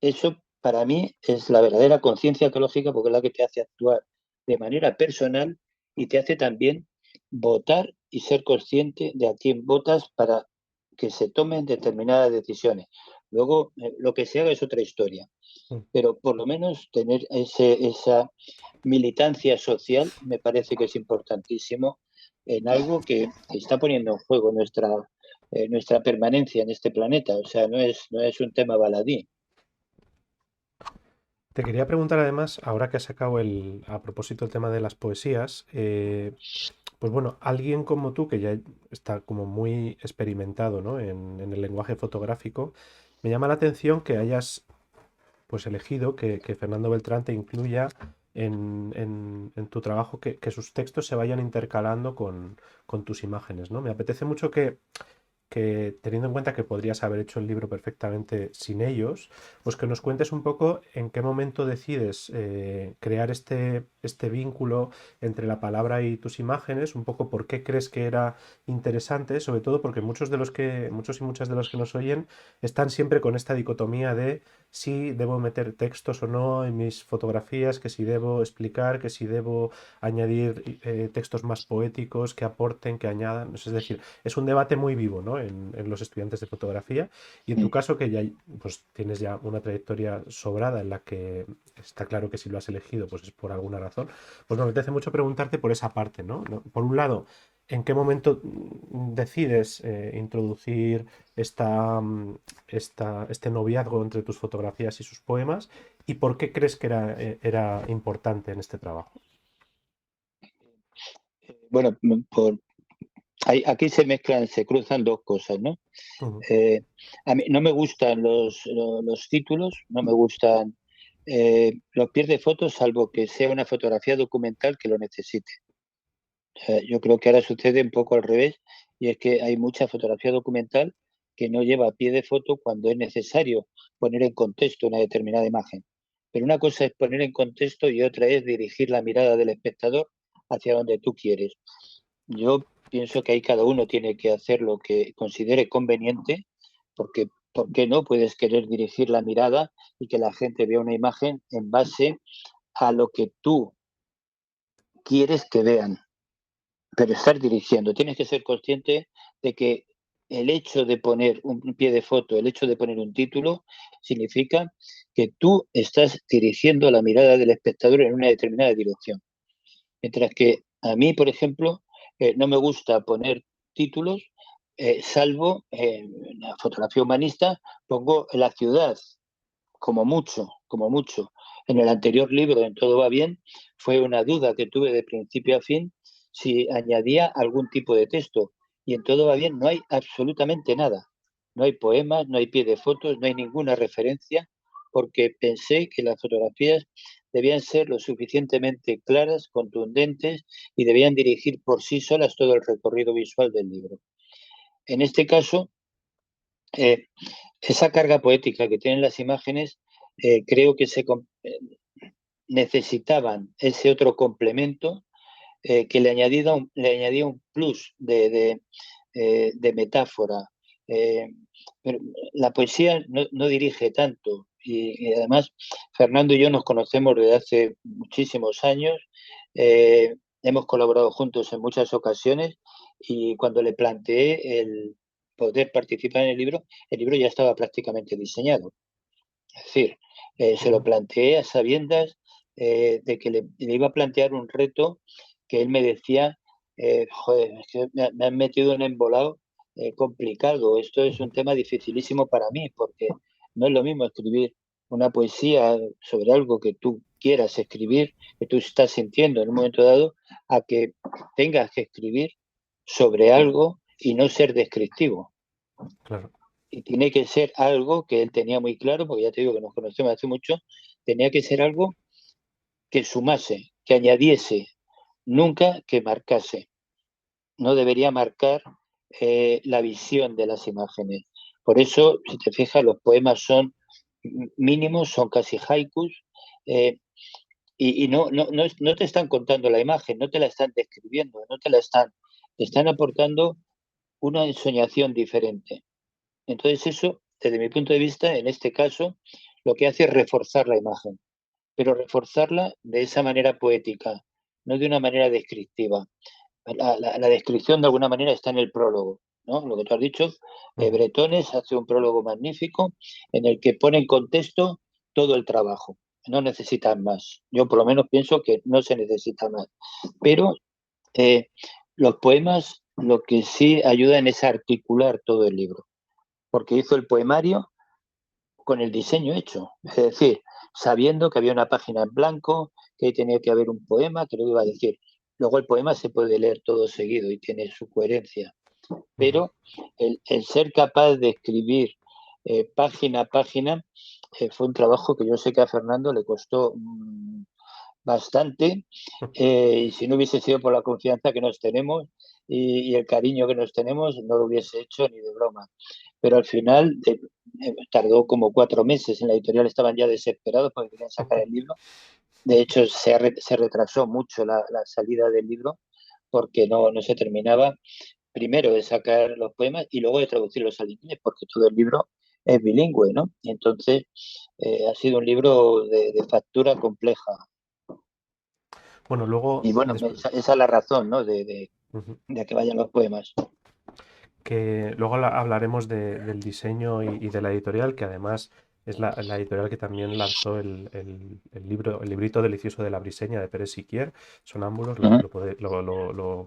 Eso para mí es la verdadera conciencia ecológica porque es la que te hace actuar de manera personal y te hace también votar y ser consciente de a quién votas para que se tomen determinadas decisiones. Luego, lo que se haga es otra historia, Mm. pero por lo menos tener esa militancia social me parece que es importantísimo en algo que está poniendo en juego nuestra permanencia en este planeta. O sea, no es un tema baladí. Te quería preguntar además, ahora que has sacado a propósito el tema de las poesías, pues bueno, alguien como tú que ya está como muy experimentado, ¿no? en el lenguaje fotográfico, me llama la atención que hayas pues elegido que Fernando Beltrán te incluya en tu trabajo, que sus textos se vayan intercalando con tus imágenes, ¿no? Me apetece mucho que teniendo en cuenta que podrías haber hecho el libro perfectamente sin ellos, pues que nos cuentes un poco en qué momento decides crear este vínculo entre la palabra y tus imágenes, un poco por qué crees que era interesante, sobre todo porque muchos y muchas de los que nos oyen están siempre con esta dicotomía de si debo meter textos o no en mis fotografías, que si debo explicar, que si debo añadir textos más poéticos que aporten, que añadan. Es decir, es un debate muy vivo, ¿no? en los estudiantes de fotografía. Y en tu caso, que ya pues, tienes ya una trayectoria sobrada en la que está claro que si lo has elegido, pues es por alguna razón, pues me apetece mucho preguntarte por esa parte, ¿no? Por un lado, ¿en qué momento decides introducir este noviazgo entre tus fotografías y sus poemas? ¿Y por qué crees que era importante en este trabajo? Bueno, aquí se cruzan dos cosas, ¿no? Ujú. Eh, a mí no me gustan los títulos, no me gustan los pies de fotos, salvo que sea una fotografía documental que lo necesite. Yo creo que ahora sucede un poco al revés, y es que hay mucha fotografía documental que no lleva a pie de foto cuando es necesario poner en contexto una determinada imagen. Pero una cosa es poner en contexto y otra es dirigir la mirada del espectador hacia donde tú quieres. Yo pienso que ahí cada uno tiene que hacer lo que considere conveniente, porque ¿por qué no puedes querer dirigir la mirada y que la gente vea una imagen en base a lo que tú quieres que vean? Pero estar dirigiendo, tienes que ser consciente de que el hecho de poner un pie de foto, el hecho de poner un título, significa que tú estás dirigiendo la mirada del espectador en una determinada dirección. Mientras que a mí, por ejemplo, no me gusta poner títulos, salvo en la fotografía humanista, pongo la ciudad, como mucho, como mucho. En el anterior libro, En todo va bien, fue una duda que tuve de principio a fin si añadía algún tipo de texto. Y en todo va bien no hay absolutamente nada. No hay poemas, no hay pie de fotos, no hay ninguna referencia, porque pensé que las fotografías debían ser lo suficientemente claras, contundentes y debían dirigir por sí solas todo el recorrido visual del libro. En este caso, eh, esa carga poética que tienen las imágenes, creo que necesitaban ese otro complemento que le añadía un plus de metáfora. Eh, pero la poesía no dirige tanto y además Fernando y yo nos conocemos desde hace muchísimos años, hemos colaborado juntos en muchas ocasiones y cuando le planteé el poder participar en el libro ya estaba prácticamente diseñado. Es decir, se lo Ujú. planteé a sabiendas de que le iba a plantear un reto que él me decía, joder, es que me han metido en embolado, complicado. Esto es un tema dificilísimo para mí, porque no es lo mismo escribir una poesía sobre algo que tú quieras escribir, que tú estás sintiendo en un momento dado, a que tengas que escribir sobre algo y no ser descriptivo. Claro. Y tiene que ser algo que él tenía muy claro, porque ya te digo que nos conocemos hace mucho, tenía que ser algo que sumase, que añadiese, nunca que marcase. No debería marcar la visión de las imágenes. Por eso, si te fijas, los poemas son mínimos, son casi haikus, eh, y no te están contando la imagen, no te la están describiendo, no te la están, te están aportando una ensoñación diferente. Entonces eso, desde mi punto de vista, en este caso, lo que hace es reforzar la imagen, pero reforzarla de esa manera poética, no de una manera descriptiva. La descripción de alguna manera está en el prólogo, ¿no? Lo que tú has dicho, Ujú. Bretones hace un prólogo magnífico en el que pone en contexto todo el trabajo. No necesitan más. Yo por lo menos pienso que no se necesita más. Pero eh, los poemas lo que sí ayudan es a articular todo el libro, porque hizo el poemario con el diseño hecho. Es decir, sabiendo que había una página en blanco, que tenía que haber un poema, que lo iba a decir. Luego el poema se puede leer todo seguido y tiene su coherencia, Ujú. pero el ser capaz de escribir página a página fue un trabajo que yo sé que a Fernando le costó bastante, y si no hubiese sido por la confianza que nos tenemos y el cariño que nos tenemos, no lo hubiese hecho ni de broma. Pero al final tardó como 4 meses, en la editorial estaban ya desesperados porque querían sacar el libro. De hecho, se retrasó mucho la salida del libro porque no se terminaba primero de sacar los poemas y luego de traducirlos al inglés, porque todo el libro es bilingüe, ¿no? Y entonces ha sido un libro de factura compleja. Bueno, luego, Y bueno, después, esa es la razón, ¿no? De que vayan los poemas. que luego hablaremos del diseño y de la editorial, que además es la editorial que también lanzó el libro, el librito delicioso de la Briseña de Pérez Siquier, Sonámbulos. Ujú.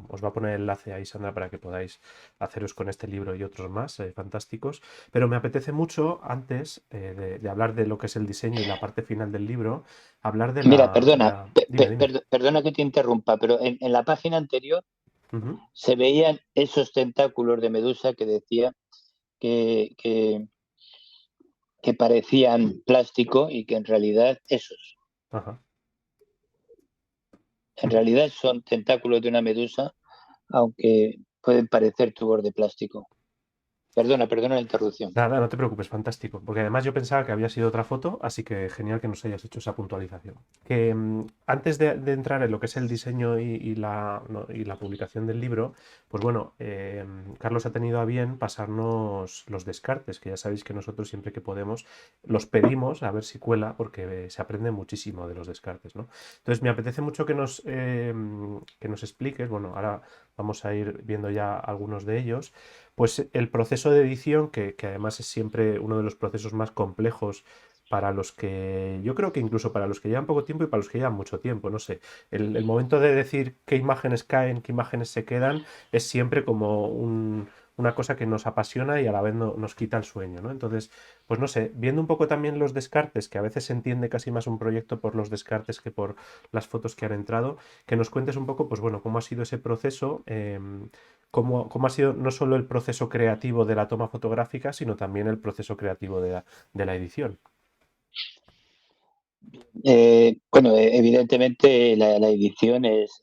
Os va a poner el enlace ahí, Sandra, para que podáis haceros con este libro y otros más fantásticos. Pero me apetece mucho, antes de hablar de lo que es el diseño y la parte final del libro, hablar de Mira, la... perdona, Dime, dime. perdona que te interrumpa, pero en la página anterior Ujú. se veían esos tentáculos de medusa que decía que, que, que parecían plástico y que Ajá. en realidad son tentáculos de una medusa, aunque pueden parecer tubos de plástico. Perdona la interrupción. Nada, no te preocupes, fantástico. Porque además yo pensaba que había sido otra foto, así que genial que nos hayas hecho esa puntualización. Que antes de entrar en lo que es el diseño y la, no, y la publicación del libro, pues bueno, Carlos ha tenido a bien pasarnos los descartes, que ya sabéis que nosotros siempre que podemos los pedimos a ver si cuela, porque se aprende muchísimo de los descartes, ¿no? Entonces me apetece mucho que nos expliques, bueno, ahora vamos a ir viendo ya algunos de ellos, pues el proceso de edición, que además es siempre uno de los procesos más complejos para los que, yo creo que incluso para los que llevan poco tiempo y para los que llevan mucho tiempo, no sé, el momento de decir qué imágenes caen, qué imágenes se quedan, es siempre como una cosa que nos apasiona y a la vez nos quita el sueño, ¿no? Entonces, pues no sé, viendo un poco también los descartes, que a veces se entiende casi más un proyecto por los descartes que por las fotos que han entrado, que nos cuentes un poco, pues bueno, cómo ha sido ese proceso, cómo ha sido no solo el proceso creativo de la toma fotográfica, sino también el proceso creativo de la edición. Bueno, evidentemente la edición es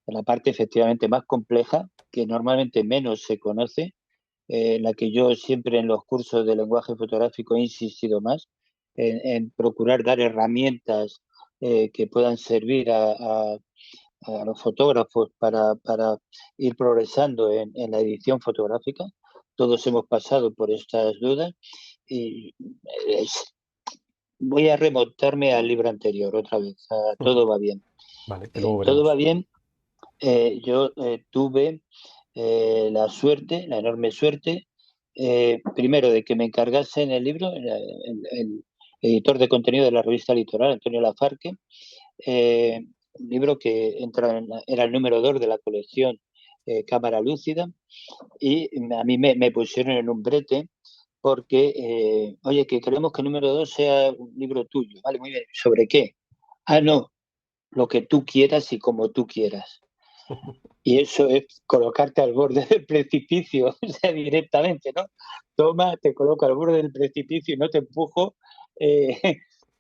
la parte efectivamente más compleja, que normalmente menos se conoce, la que yo siempre en los cursos de lenguaje fotográfico he insistido más, en procurar dar herramientas que puedan servir a los fotógrafos para ir progresando en la edición fotográfica. Todos hemos pasado por estas dudas y es- voy a remontarme al libro anterior otra vez. Todo va bien. Vale, que luego Todo va veremos. bien. Yo tuve la suerte, la enorme suerte, primero de que me encargasen el libro, el editor de contenido de la revista Litoral, Antonio Lafarque, un libro que era el número 2 de la colección cámara lúcida, y a mí me pusieron en un brete porque, oye, que queremos que el número 2 sea un libro tuyo. Vale, muy bien. ¿Sobre qué? Ah, no, lo que tú quieras y como tú quieras. Y eso es colocarte al borde del precipicio, o sea, directamente, ¿no? Toma, te coloco al borde del precipicio y no te empujo, eh,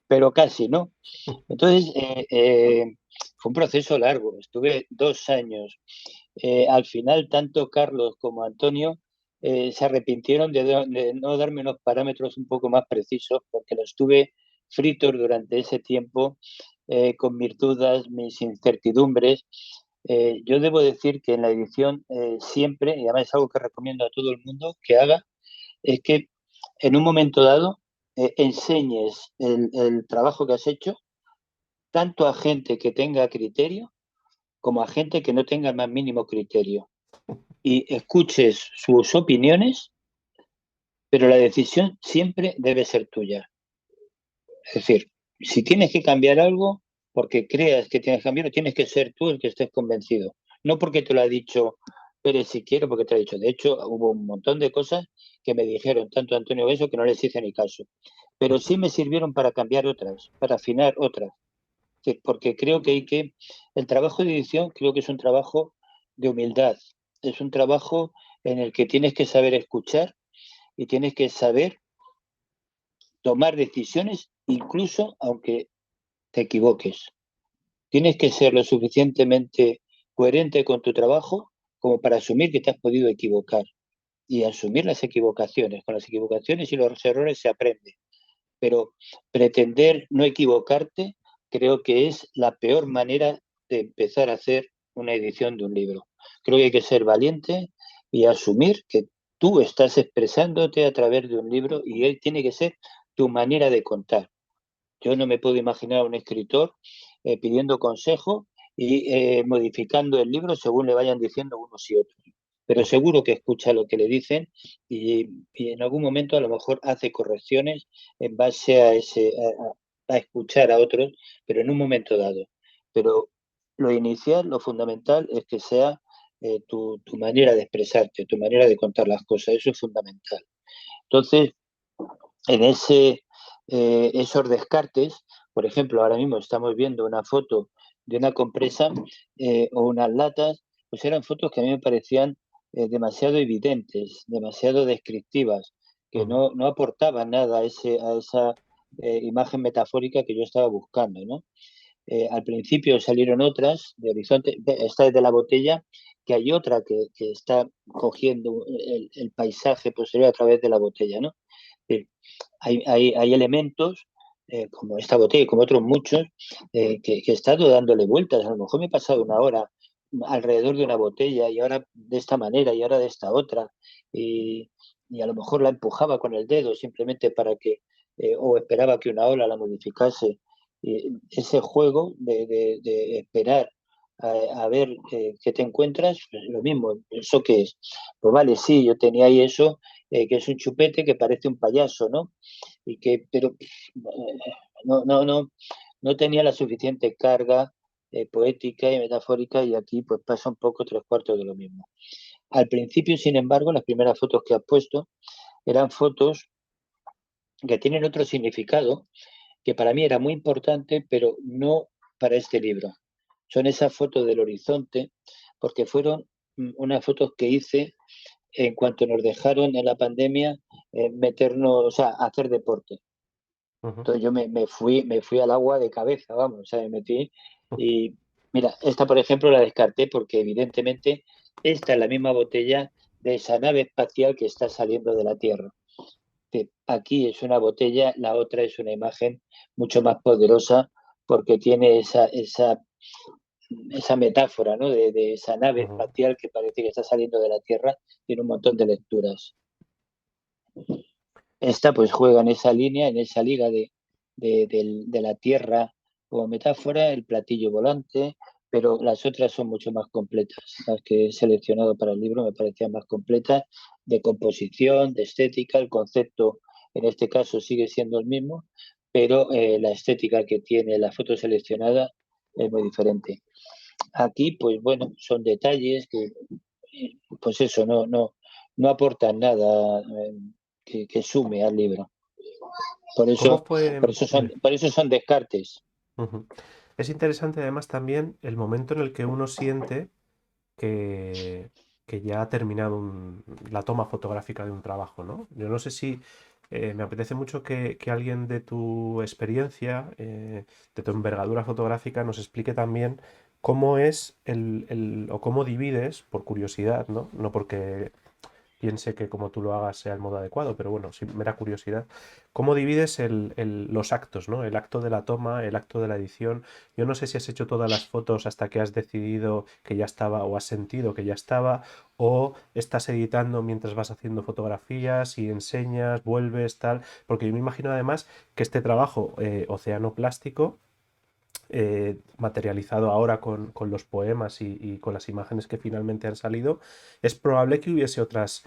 pero casi, ¿no? Entonces, fue un proceso largo, estuve 2 años. Al final, tanto Carlos como Antonio se arrepintieron de no darme unos parámetros un poco más precisos, porque los tuve fritos durante ese tiempo, con mis dudas, mis incertidumbres. Yo debo decir que en la edición siempre, y además es algo que recomiendo a todo el mundo que haga, es que en un momento dado enseñes el trabajo que has hecho tanto a gente que tenga criterio como a gente que no tenga el más mínimo criterio. Y escuches sus opiniones, pero la decisión siempre debe ser tuya. Es decir, si tienes que cambiar algo, porque creas que tienes que cambiarlo, tienes que ser tú el que estés convencido. No porque te lo ha dicho Pérez si quiero, porque te lo ha dicho. De hecho, hubo un montón de cosas que me dijeron, tanto Antonio Beso, que no les hice ni caso. Pero sí me sirvieron para cambiar otras, para afinar otras. Porque creo que el trabajo de edición creo que es un trabajo de humildad, es un trabajo en el que tienes que saber escuchar y tienes que saber tomar decisiones, incluso aunque te equivoques. Tienes que ser lo suficientemente coherente con tu trabajo como para asumir que te has podido equivocar y asumir las equivocaciones. Con las equivocaciones y los errores se aprende, pero pretender no equivocarte creo que es la peor manera de empezar a hacer una edición de un libro. Creo que hay que ser valiente y asumir que tú estás expresándote a través de un libro y él tiene que ser tu manera de contar. Yo no me puedo imaginar a un escritor pidiendo consejo y modificando el libro según le vayan diciendo unos y otros. Pero seguro que escucha lo que le dicen y en algún momento a lo mejor hace correcciones en base a escuchar a otros, pero en un momento dado. Pero lo inicial, lo fundamental es que sea tu manera de expresarte, tu manera de contar las cosas. Eso es fundamental. Entonces, en esos descartes, por ejemplo, ahora mismo estamos viendo una foto de una compresa o unas latas, pues eran fotos que a mí me parecían demasiado evidentes, demasiado descriptivas, que no aportaban nada a esa imagen metafórica que yo estaba buscando, ¿no? Al principio salieron otras de Horizonte, esta es de la botella, que hay otra que está cogiendo el paisaje posterior a través de la botella, ¿no? Hay elementos, como esta botella y como otros muchos, que he estado dándole vueltas. A lo mejor me he pasado una hora alrededor de una botella y ahora de esta manera y ahora de esta otra. Y, y a lo mejor la empujaba con el dedo simplemente para que, o esperaba que una ola la modificase. Y ese juego de esperar a ver qué te encuentras, pues lo mismo, ¿eso qué es? Pues vale, sí, yo tenía ahí eso, que es un chupete que parece un payaso, ¿no? Pero no tenía la suficiente carga poética y metafórica y aquí pues pasa un poco 3/4 de lo mismo. Al principio, sin embargo, las primeras fotos que has puesto eran fotos que tienen otro significado que para mí era muy importante, pero no para este libro. Son esas fotos del horizonte, porque fueron unas fotos que hice en cuanto nos dejaron en la pandemia meternos, o sea, hacer deporte. Entonces yo me fui al agua de cabeza, vamos, o sea, me metí y mira, esta por ejemplo la descarté porque evidentemente esta es la misma botella de esa nave espacial que está saliendo de la Tierra. Aquí es una botella, la otra es una imagen mucho más poderosa porque tiene esa metáfora, ¿no? De esa nave espacial que parece que está saliendo de la Tierra, tiene un montón de lecturas. Esta pues juega en esa línea, en esa liga de la Tierra como metáfora, el platillo volante, pero las otras son mucho más completas. Las que he seleccionado para el libro me parecían más completas, de composición, de estética, el concepto en este caso sigue siendo el mismo, pero la estética que tiene la foto seleccionada es muy diferente. Aquí, pues bueno, son detalles que pues eso, no aportan nada que sume al libro. Por ¿Cómo eso, fue? Dime. por eso son descartes. Ujú. Es interesante además también el momento en el que uno siente que, que ya ha terminado la toma fotográfica de un trabajo, ¿no? Yo no sé si me apetece mucho que alguien de tu experiencia, de tu envergadura fotográfica, nos explique también cómo es o cómo divides, por curiosidad, ¿no? No porque piense que como tú lo hagas sea el modo adecuado, pero bueno, sin mera curiosidad. ¿Cómo divides los actos, ¿no? El acto de la toma, el acto de la edición? Yo no sé si has hecho todas las fotos hasta que has decidido que ya estaba o has sentido que ya estaba, o estás editando mientras vas haciendo fotografías y enseñas, vuelves, tal, porque yo me imagino además que este trabajo oceanoplástico materializado ahora con los poemas y con las imágenes que finalmente han salido, es probable que hubiese otras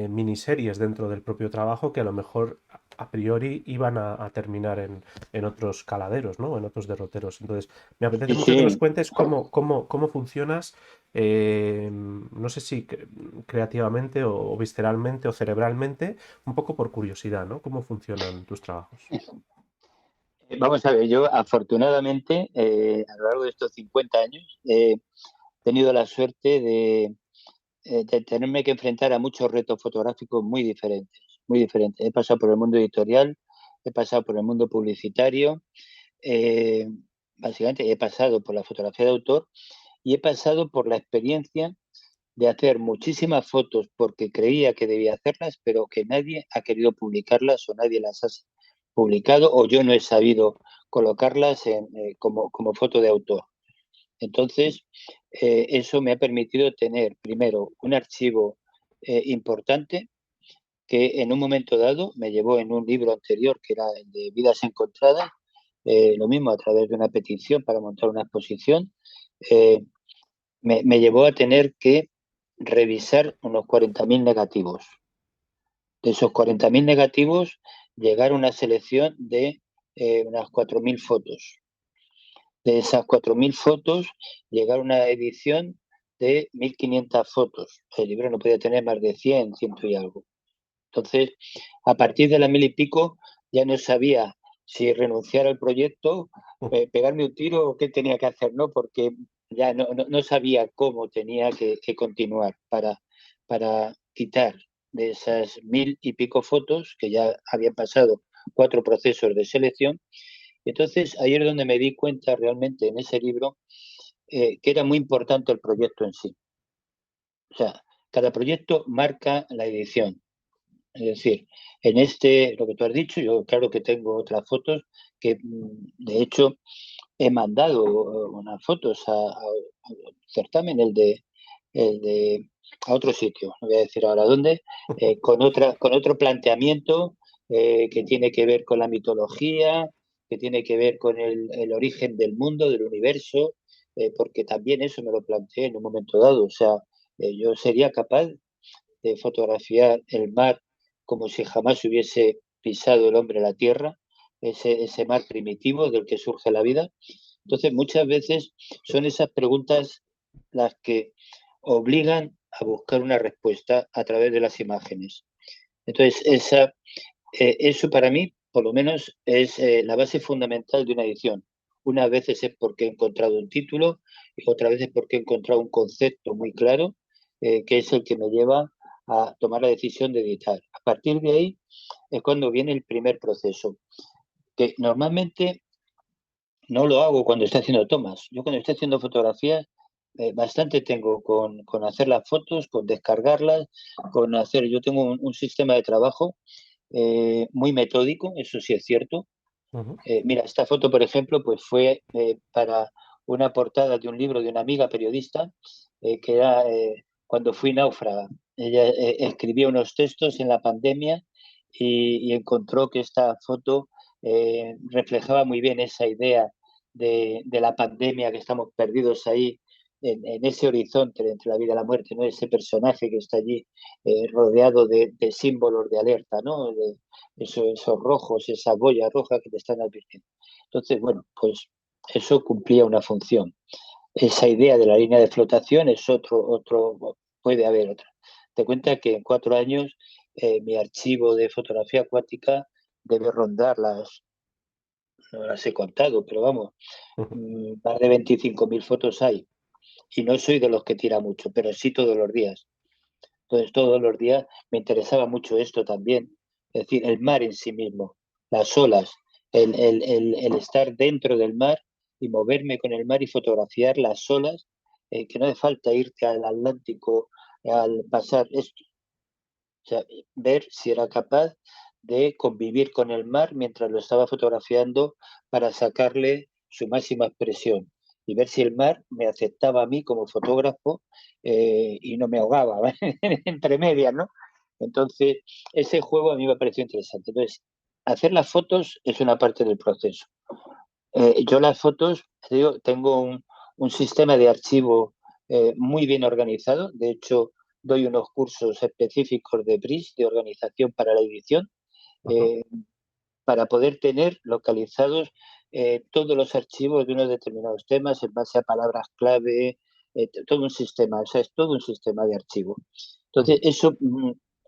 miniseries dentro del propio trabajo que a lo mejor a priori iban a terminar en otros caladeros, ¿no? En otros derroteros. Entonces, me apetece Sí, mucho que nos sí. cuentes cómo funcionas, no sé si creativamente o visceralmente o cerebralmente, un poco por curiosidad, ¿no? ¿Cómo funcionan tus trabajos? Vamos a ver, yo afortunadamente a lo largo de estos 50 años he tenido la suerte de tenerme que enfrentar a muchos retos fotográficos muy diferentes, muy diferentes. He pasado por el mundo editorial, he pasado por el mundo publicitario, eh, básicamente he pasado por la fotografía de autor y he pasado por la experiencia de hacer muchísimas fotos porque creía que debía hacerlas, pero que nadie ha querido publicarlas o nadie las ha publicado o yo no he sabido colocarlas como foto de autor. Entonces, eso me ha permitido tener, primero, un archivo importante que en un momento dado me llevó en un libro anterior, que era el de Vidas Encontradas, lo mismo a través de una petición para montar una exposición, eh, me llevó a tener que revisar unos 40.000 negativos. De esos 40.000 negativos, llegar a una selección de unas 4.000 fotos. De esas 4.000 fotos, llegar a una edición de 1.500 fotos. El libro no podía tener más de 100, ciento y algo. Entonces, a partir de las mil y pico, ya no sabía si renunciar al proyecto, pegarme un tiro o qué tenía que hacer, ¿no? Porque ya no sabía cómo tenía que continuar para quitar de esas mil y pico fotos que ya habían pasado 4 procesos de selección. Entonces, ahí es donde me di cuenta realmente en ese libro que era muy importante el proyecto en sí. O sea, cada proyecto marca la edición. Es decir, en este, lo que tú has dicho, yo claro que tengo otras fotos que, de hecho, he mandado unas fotos al certamen, el de a otro sitio, no voy a decir ahora dónde, con otro planteamiento que tiene que ver con la mitología, que tiene que ver con el origen del mundo, del universo, porque también eso me lo planteé en un momento dado. O sea, yo sería capaz de fotografiar el mar como si jamás hubiese pisado el hombre la tierra, ese mar primitivo del que surge la vida. Entonces, muchas veces son esas preguntas las que obligan a buscar una respuesta a través de las imágenes. Entonces, eso para mí, por lo menos, es la base fundamental de una edición. Unas veces es porque he encontrado un título y otras veces porque he encontrado un concepto muy claro, que es el que me lleva a tomar la decisión de editar. A partir de ahí es cuando viene el primer proceso, que normalmente no lo hago cuando estoy haciendo tomas. Yo cuando estoy haciendo fotografías, bastante tengo con hacer las fotos, con descargarlas, con hacer, yo tengo un sistema de trabajo muy metódico, eso sí es cierto. Ujú. Mira, esta foto, por ejemplo, pues fue para una portada de un libro de una amiga periodista que era Cuando fui náufraga. Ella escribía unos textos en la pandemia y encontró que esta foto reflejaba muy bien esa idea de la pandemia, que estamos perdidos ahí en ese horizonte entre la vida y la muerte, ¿no? Ese personaje que está allí rodeado de símbolos de alerta, ¿no? Esos rojos, esa boya roja que te están advirtiendo. Entonces, bueno, pues eso cumplía una función. Esa idea de la línea de flotación es otro puede haber otra. Te cuenta que en 4 años mi archivo de fotografía acuática debe rondar no las he contado, pero vamos, Ujú, más de 25.000 fotos hay. Y no soy de los que tira mucho, pero sí todos los días. Entonces, todos los días me interesaba mucho esto también. Es decir, el mar en sí mismo, las olas, el estar dentro del mar y moverme con el mar y fotografiar las olas, que no hace falta irte al Atlántico al pasar esto. O sea, ver si era capaz de convivir con el mar mientras lo estaba fotografiando para sacarle su máxima expresión y ver si el mar me aceptaba a mí como fotógrafo y no me ahogaba entre medias, ¿no? Entonces, ese juego a mí me pareció interesante. Entonces, hacer las fotos es una parte del proceso. Yo las fotos, te digo, tengo un sistema de archivo muy bien organizado. De hecho, doy unos cursos específicos de BRIS, de organización para la edición, ujú, eh, para poder tener localizados todos los archivos de unos determinados temas en base a palabras clave, todo un sistema, o sea, es todo un sistema de archivo. Entonces, ujú, eso,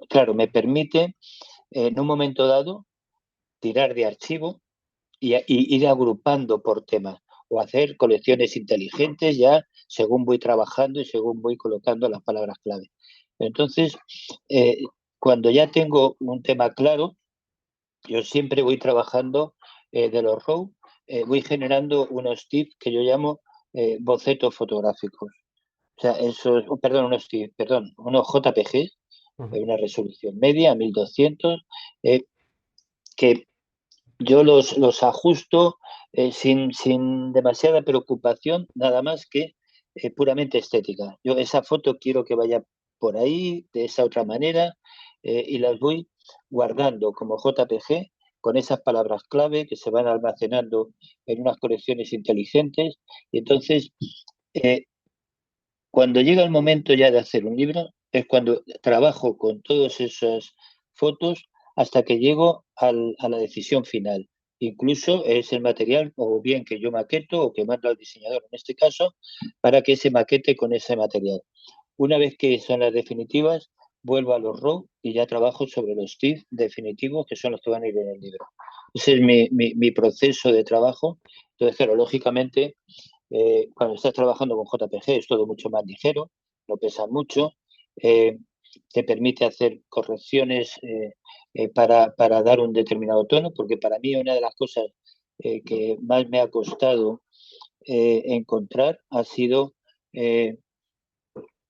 claro, me permite en un momento dado tirar de archivo y ir agrupando por temas o hacer colecciones inteligentes ya según voy trabajando y según voy colocando las palabras clave. Entonces, eh, cuando ya tengo un tema claro, yo siempre voy trabajando de los RAW, voy generando unos tips que yo llamo bocetos fotográficos. O sea, perdón, unos JPG, ujú, una resolución media, 1200, que yo los ajusto sin demasiada preocupación, nada más que puramente estética. Yo esa foto quiero que vaya por ahí, de esa otra manera, y las voy guardando como JPG con esas palabras clave que se van almacenando en unas colecciones inteligentes. Y entonces, eh, cuando llega el momento ya de hacer un libro, es cuando trabajo con todas esas fotos hasta que llego a la decisión final. Incluso es el material, o bien que yo maqueto o que mando al diseñador en este caso, para que se maquete con ese material. Una vez que son las definitivas, vuelvo a los RAW y ya trabajo sobre los TIFF definitivos, que son los que van a ir en el libro. Ese es mi proceso de trabajo. Entonces, claro, lógicamente, cuando estás trabajando con JPG es todo mucho más ligero, no pesa mucho, eh, te permite hacer correcciones para dar un determinado tono, porque para mí una de las cosas que más me ha costado encontrar ha sido eh,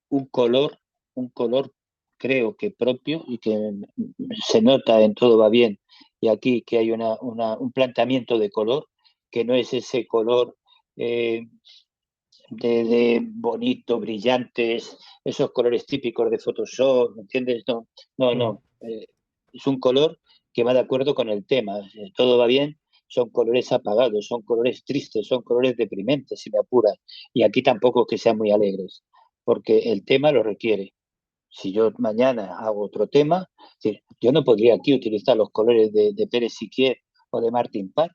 un color, un color creo que propio y que se nota en Todo va bien. Y aquí que hay un planteamiento de color, que no es ese color eh, de bonito, brillantes, esos colores típicos de Photoshop, ¿me entiendes? No, no, ujú. no. Es un color que va de acuerdo con el tema. Todo va bien, son colores apagados, son colores tristes, son colores deprimentes, si me apuras. Y aquí tampoco es que sean muy alegres, porque el tema lo requiere. Si yo mañana hago otro tema, es decir, yo no podría aquí utilizar los colores de Pérez Siquier o de Martin Parr,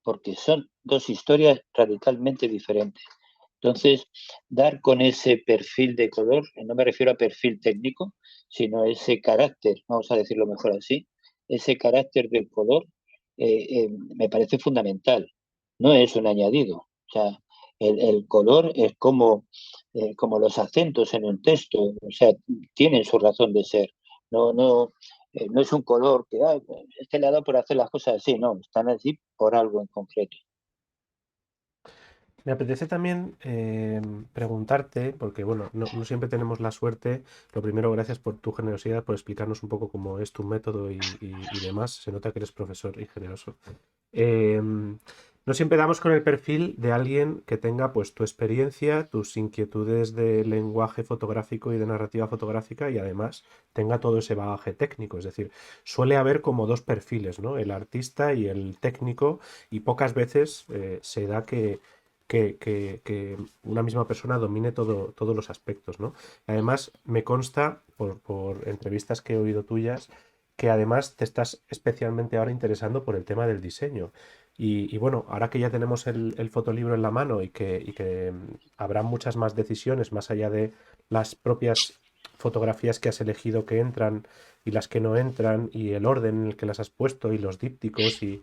porque son dos historias radicalmente diferentes. Entonces, dar con ese perfil de color, no me refiero a perfil técnico, sino ese carácter, vamos a decirlo mejor así, ese carácter del color me parece fundamental. No es un añadido. O sea, el color es como los acentos en un texto, o sea, tienen su razón de ser. No, no, no es un color que este le ha dado por hacer las cosas así, no, están así por algo en concreto. Me apetece también preguntarte, porque bueno, no siempre tenemos la suerte. Lo primero, gracias por tu generosidad, por explicarnos un poco cómo es tu método y demás. Se nota que eres profesor y generoso. No siempre damos con el perfil de alguien que tenga pues tu experiencia, tus inquietudes de lenguaje fotográfico y de narrativa fotográfica y además tenga todo ese bagaje técnico. Es decir, suele haber como dos perfiles, ¿no? El artista y el técnico y pocas veces se da que una misma persona domine todos los aspectos, ¿no? Además, me consta por entrevistas que he oído tuyas que además te estás especialmente ahora interesando por el tema del diseño. Y bueno, ahora que ya tenemos el fotolibro en la mano y que habrá muchas más decisiones más allá de las propias fotografías que has elegido que entran y las que no entran, y el orden en el que las has puesto, y los dípticos, y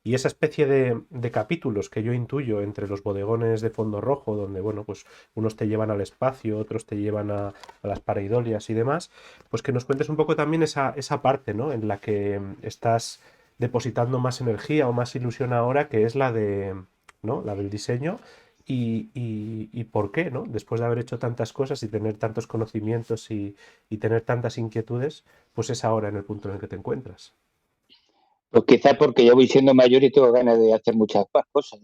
esa especie de capítulos que yo intuyo entre los bodegones de fondo rojo, donde, bueno, pues unos te llevan al espacio, otros te llevan a las pareidolias y demás, pues que nos cuentes un poco también esa parte, ¿no? En la que estás depositando más energía o más ilusión ahora, que es la de, ¿no? La del diseño. Y por qué, ¿no? Después de haber hecho tantas cosas y tener tantos conocimientos y tener tantas inquietudes, pues es ahora en el punto en el que te encuentras. Pues quizás porque yo voy siendo mayor y tengo ganas de hacer muchas más cosas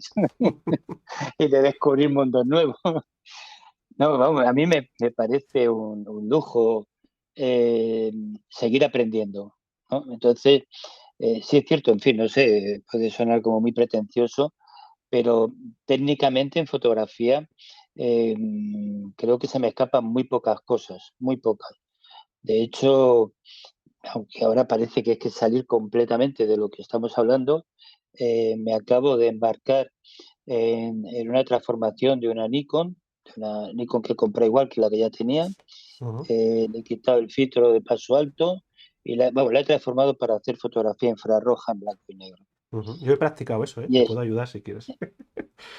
y de descubrir mundos nuevos. No, vamos, a mí me parece un lujo eh, seguir aprendiendo, ¿no? Entonces, sí es cierto, en fin, no sé, puede sonar como muy pretencioso, pero técnicamente en fotografía eh, creo que se me escapan muy pocas cosas, muy pocas. De hecho, aunque ahora parece que es que salir completamente de lo que estamos hablando, me acabo de embarcar en una transformación de una Nikon que compré igual que la que ya tenía. Ujú, Le he quitado el filtro de paso alto y vamos, la he transformado para hacer fotografía infrarroja en blanco y negro. ujú. Yo he practicado eso, ¿eh? Y Te es, puedo ayudar si quieres.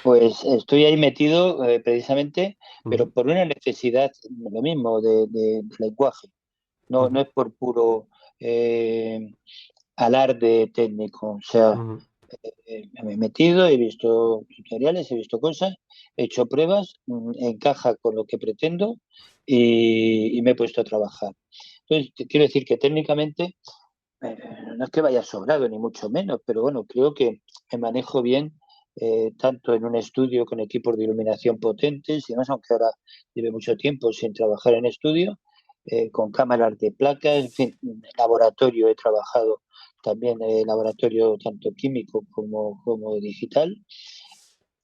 pues estoy ahí metido precisamente, pero Ujú, por una necesidad, lo mismo, de lenguaje. No, no ujú, es por puro eh, alarde técnico. O sea, ujú, me he metido, he visto tutoriales, he visto cosas, he hecho pruebas, encaja con lo que pretendo y me he puesto a trabajar. Entonces, te quiero decir que técnicamente eh, no es que vaya sobrado, ni mucho menos, pero bueno, creo que me manejo bien tanto en un estudio con equipos de iluminación potentes y demás, aunque ahora lleve mucho tiempo sin trabajar en estudio, con cámaras de placas, en fin, laboratorio he trabajado también, laboratorio tanto químico como digital.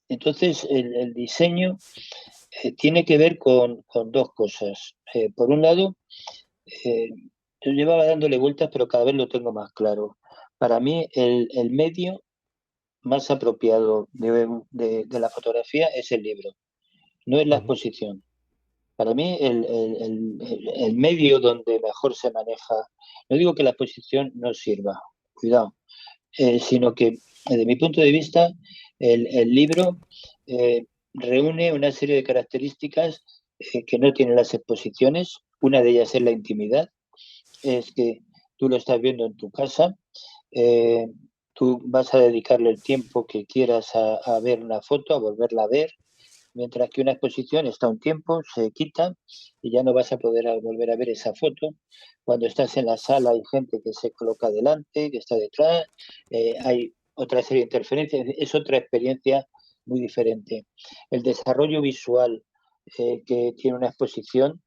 Entonces, el diseño tiene que ver con dos cosas. Por un lado, eh, yo llevaba dándole vueltas, pero cada vez lo tengo más claro. Para mí, el medio más apropiado de la fotografía es el libro, no es la ujú, exposición. Para mí, el medio donde mejor se maneja, no digo que la exposición no sirva, cuidado, sino que desde mi punto de vista, el libro eh, reúne una serie de características que no tienen las exposiciones. Una de ellas es la intimidad, es que tú lo estás viendo en tu casa, eh, tú vas a dedicarle el tiempo que quieras a ver una foto, a volverla a ver, mientras que una exposición está un tiempo, se quita y ya no vas a poder volver a ver esa foto. Cuando estás en la sala hay gente que se coloca delante, que está detrás, hay otra serie de interferencias, es otra experiencia muy diferente. El desarrollo visual que tiene una exposición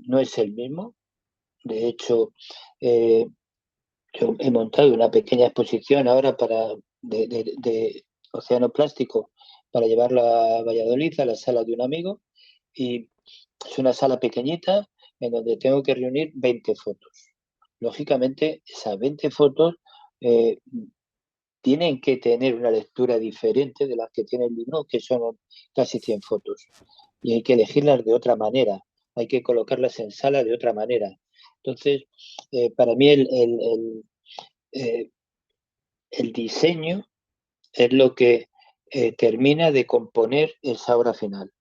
no es el mismo. De hecho, eh, yo he montado una pequeña exposición ahora de océano plástico para llevarla a Valladolid, a la sala de un amigo, y es una sala pequeñita en donde tengo que reunir 20 fotos. Lógicamente, esas 20 fotos eh, tienen que tener una lectura diferente de las que tiene el libro, que son casi 100 fotos. Y hay que elegirlas de otra manera, hay que colocarlas en sala de otra manera. Entonces, para mí eh, el diseño es lo que termina de componer esa obra final.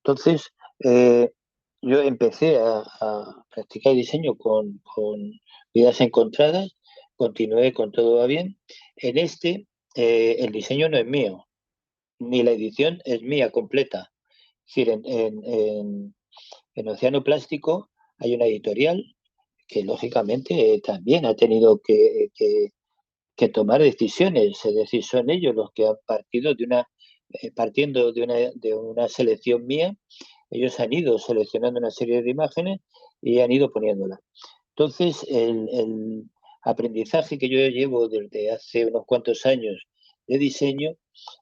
Entonces, eh, yo empecé a practicar diseño con vidas encontradas, continué con todo va bien. En el diseño no es mío, ni la edición es mía completa. Es decir, en Océano Plástico hay una editorial que lógicamente también ha tenido que tomar decisiones, es decir, son ellos los que han partido partiendo de una selección mía, ellos han ido seleccionando una serie de imágenes y han ido poniéndolas. Entonces, el aprendizaje que yo llevo desde hace unos cuantos años de diseño,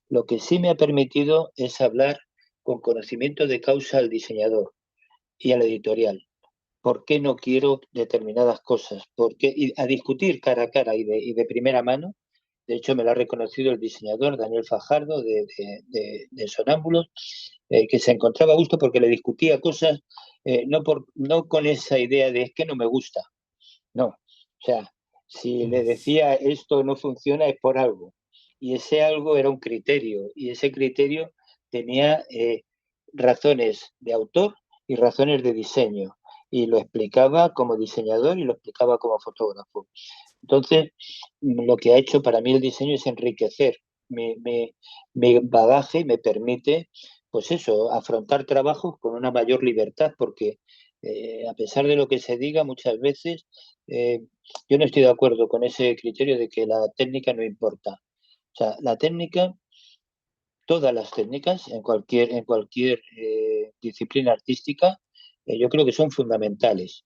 lo que sí me ha permitido es hablar con conocimiento de causa al diseñador y a la editorial. ¿Por qué no quiero determinadas cosas? Y a discutir cara a cara y de primera mano. De hecho, me lo ha reconocido el diseñador Daniel Fajardo de Sonámbulos, que se encontraba a gusto porque le discutía cosas no con esa idea de es que no me gusta, no. O sea, si le decía esto no funciona es por algo. Y ese algo era un criterio, y ese criterio tenía razones de autor y razones de diseño. Y lo explicaba como diseñador y lo explicaba como fotógrafo. Entonces, lo que ha hecho para mí el diseño es enriquecer mi, mi, mi bagaje y me permite, pues eso, afrontar trabajos con una mayor libertad, porque a pesar de lo que se diga muchas veces, yo no estoy de acuerdo con ese criterio de que la técnica no importa. O sea, la técnica, todas las técnicas en cualquier disciplina artística, yo creo que son fundamentales.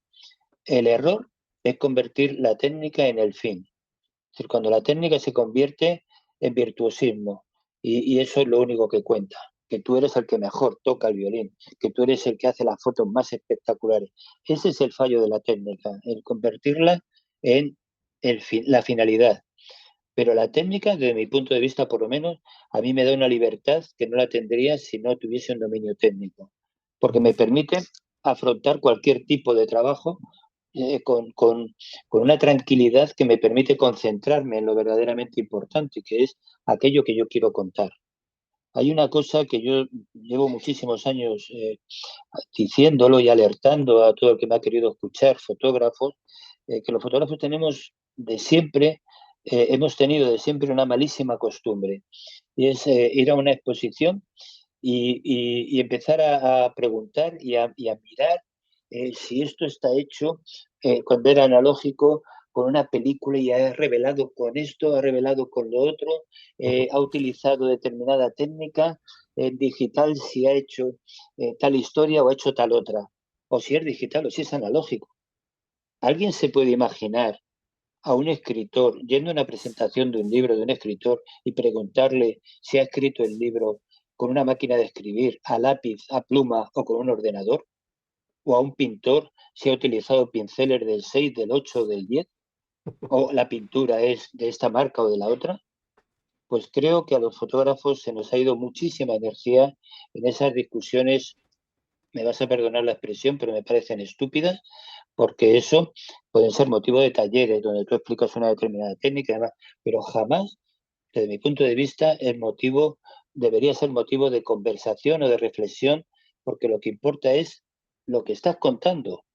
El error es convertir la técnica en el fin. Es decir, cuando la técnica se convierte en virtuosismo y eso es lo único que cuenta, que tú eres el que mejor toca el violín, que tú eres el que hace las fotos más espectaculares. Ese es el fallo de la técnica, el convertirla en la finalidad. Pero la técnica, desde mi punto de vista por lo menos, a mí me da una libertad que no la tendría si no tuviese un dominio técnico, porque me permite afrontar cualquier tipo de trabajo con una tranquilidad que me permite concentrarme en lo verdaderamente importante, que es aquello que yo quiero contar. Hay una cosa que yo llevo muchísimos años diciéndolo y alertando a todo el que me ha querido escuchar, fotógrafos, que los fotógrafos tenemos de siempre, hemos tenido de siempre una malísima costumbre, y es ir a una exposición y empezar a preguntar y a mirar si esto está hecho cuando era analógico con una película y ha revelado con esto, ha revelado con lo otro, ha utilizado determinada técnica digital si ha hecho tal historia o ha hecho tal otra, o si es digital o si es analógico. ¿Alguien se puede imaginar a un escritor yendo a una presentación de un libro de un escritor y preguntarle si ha escrito el libro con una máquina de escribir, a lápiz, a pluma o con un ordenador? ¿O a un pintor si ha utilizado pinceles del 6, del 8 o del 10? ¿O la pintura es de esta marca o de la otra? Pues creo que a los fotógrafos se nos ha ido muchísima energía en esas discusiones, me vas a perdonar la expresión, pero me parecen estúpidas, porque eso pueden ser motivo de talleres donde tú explicas una determinada técnica y demás, pero jamás, desde mi punto de vista, debería ser motivo de conversación o de reflexión, porque lo que importa es lo que estás contando,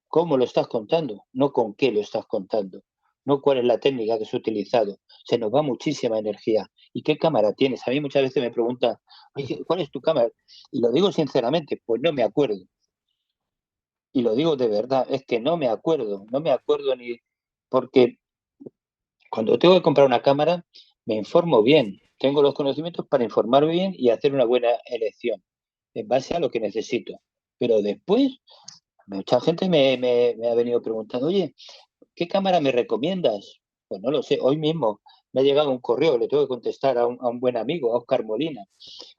cómo lo estás contando, no con qué lo estás contando, no cuál es la técnica que has utilizado. Se nos va muchísima energía. ¿Y qué cámara tienes? A mí muchas veces me preguntan, oye, ¿cuál es tu cámara? Y lo digo sinceramente, pues no me acuerdo. Y lo digo de verdad, es que no me acuerdo ni porque cuando tengo que comprar una cámara, me informo bien, tengo los conocimientos para informarme bien y hacer una buena elección en base a lo que necesito. Pero después, mucha gente me ha venido preguntando, oye, ¿qué cámara me recomiendas? Pues no lo sé, hoy mismo me ha llegado un correo, le tengo que contestar a un buen amigo, a Oscar Molina.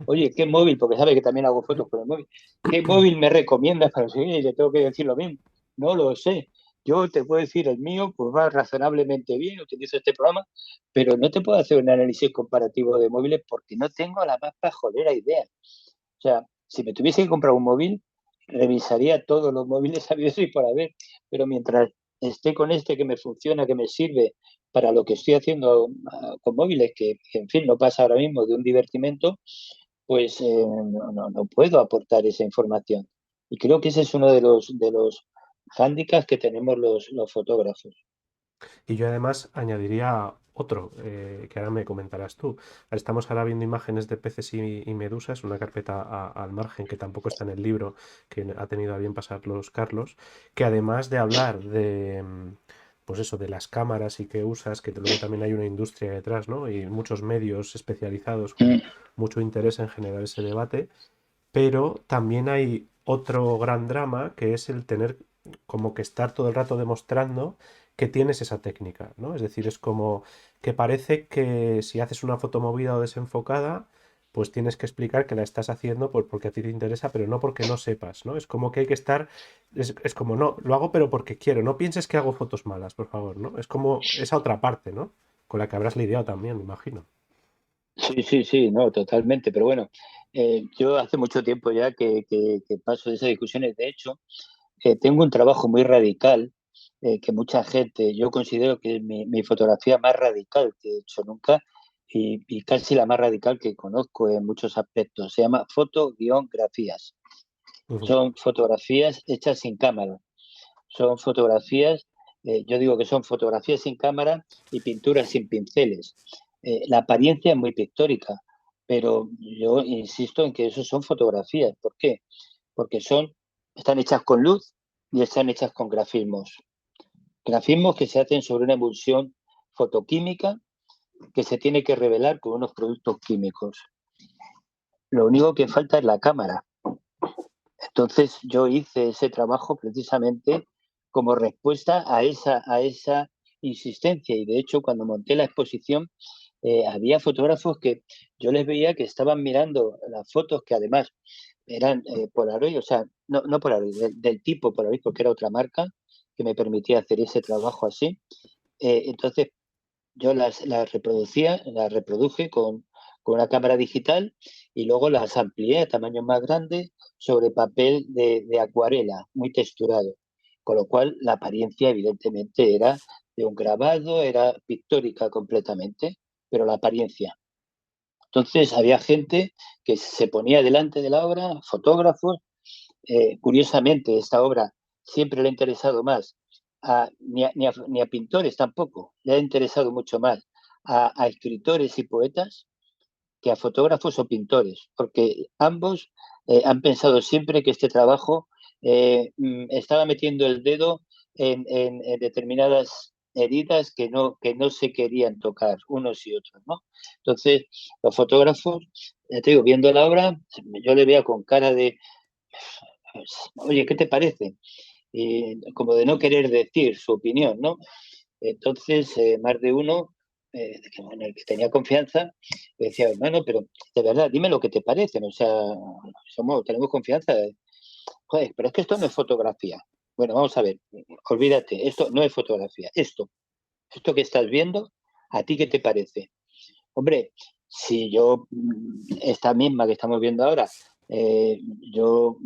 Oye, ¿qué móvil? Porque sabe que también hago fotos con el móvil. ¿Qué móvil me recomiendas para seguir? Y le tengo que decir lo mismo. No lo sé. Yo te puedo decir el mío, pues va razonablemente bien, utilizo este programa, pero no te puedo hacer un análisis comparativo de móviles porque no tengo la más pajolera idea. O sea, si me tuviese que comprar un móvil, revisaría todos los móviles sabidos y por haber, pero mientras esté con este que me funciona, que me sirve para lo que estoy haciendo con móviles, que, en fin, no pasa ahora mismo de un divertimento, pues no puedo aportar esa información. Y creo que ese es uno de los hándicaps que tenemos los fotógrafos. Y yo además añadiría otro, que ahora me comentarás tú. Estamos ahora viendo imágenes de peces y medusas, una carpeta al margen que tampoco está en el libro, que ha tenido a bien pasarlos Carlos, que además de hablar de, pues eso, de las cámaras y que usas, que luego también hay una industria detrás, ¿no? Y muchos medios especializados con Mm, mucho interés en generar ese debate, pero también hay otro gran drama que es el tener como que estar todo el rato demostrando que tienes esa técnica, ¿no? Es decir, es como que parece que si haces una foto movida o desenfocada, pues tienes que explicar que la estás haciendo porque a ti te interesa, pero no porque no sepas, ¿no? Es como que hay que estar, es como, no, lo hago pero porque quiero, no pienses que hago fotos malas, por favor, ¿no? Es como esa otra parte, ¿no? Con la que habrás lidiado también, me imagino. Sí, sí, sí, no, totalmente. Pero bueno, Yo hace mucho tiempo ya que paso de esas discusiones. De hecho, tengo un trabajo muy radical que mucha gente, yo considero que es mi fotografía más radical que he hecho nunca y casi la más radical que conozco en muchos aspectos. Se llama foto-grafías. Ujú, Son fotografías hechas sin cámara. Son fotografías, yo digo que son fotografías sin cámara y pinturas sin pinceles. La apariencia es muy pictórica, pero yo insisto en que eso son fotografías. ¿Por qué? Porque están hechas con luz y están hechas con grafismos. Grafismos que se hacen sobre una emulsión fotoquímica que se tiene que revelar con unos productos químicos. Lo único que falta es la cámara. Entonces yo hice ese trabajo precisamente como respuesta a esa insistencia y de hecho cuando monté la exposición había fotógrafos que yo les veía que estaban mirando las fotos que además eran Polaroid, o sea, no Polaroid, del tipo Polaroid porque era otra marca que me permitía hacer ese trabajo así. Entonces yo las reproducía, las reproduje con una cámara digital y luego las amplié a tamaños más grandes sobre papel de acuarela, muy texturado. Con lo cual la apariencia evidentemente era de un grabado, era pictórica completamente, pero la apariencia. Entonces había gente que se ponía delante de la obra, fotógrafos. Curiosamente, esta obra siempre le ha interesado más ni a pintores tampoco, le ha interesado mucho más a escritores y poetas que a fotógrafos o pintores, porque ambos han pensado siempre que este trabajo estaba metiendo el dedo en determinadas heridas que no se querían tocar unos y otros, ¿no? Entonces, los fotógrafos, ya te digo, viendo la obra, yo le veía con cara de, pues, oye, ¿qué te parece? Como de no querer decir su opinión, ¿no? Entonces, más de uno en el que tenía confianza decía, hermano, pero de verdad, dime lo que te parece, ¿no? O sea, tenemos confianza. Joder, pero es que esto no es fotografía. Bueno, vamos a ver, olvídate, esto no es fotografía. Esto que estás viendo, ¿a ti qué te parece? Hombre, si yo, esta misma que estamos viendo ahora, eh, yo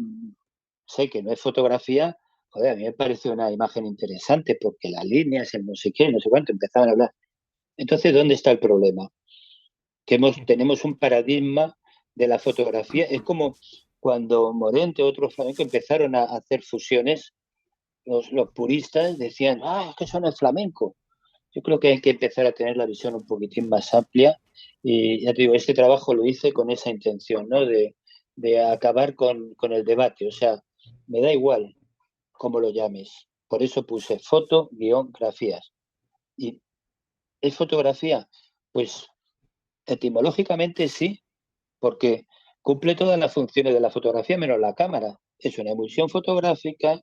sé que no es fotografía, joder, a mí me parece una imagen interesante porque las líneas, el no sé qué, no sé cuánto, empezaban a hablar. Entonces, ¿dónde está el problema? Que ujú. tenemos un paradigma de la fotografía. Es como cuando Morente, otros flamencos empezaron a hacer fusiones, los puristas decían, es que eso no es flamenco. Yo creo que hay que empezar a tener la visión un poquitín más amplia y ya te digo, este trabajo lo hice con esa intención, ¿no? De acabar con el debate. O sea, me da igual cómo lo llames. Por eso puse foto-grafías. ¿Y es fotografía? Pues etimológicamente sí, porque cumple todas las funciones de la fotografía menos la cámara. Es una emulsión fotográfica,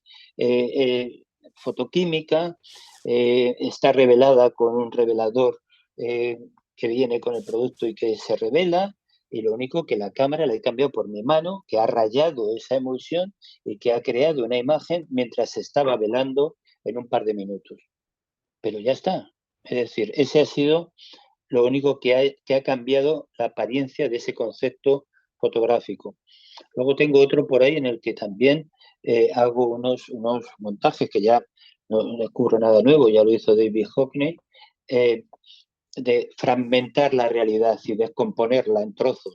fotoquímica, está revelada con un revelador que viene con el producto y que se revela, y lo único que la cámara la he cambiado por mi mano, que ha rayado esa emulsión y que ha creado una imagen mientras se estaba velando en un par de minutos. Pero ya está. Es decir, ese ha sido lo único que ha cambiado la apariencia de ese concepto fotográfico. Luego tengo otro por ahí en el que también hago unos montajes que ya no descubro nada nuevo, ya lo hizo David Hockney, eh, de fragmentar la realidad y descomponerla en trozos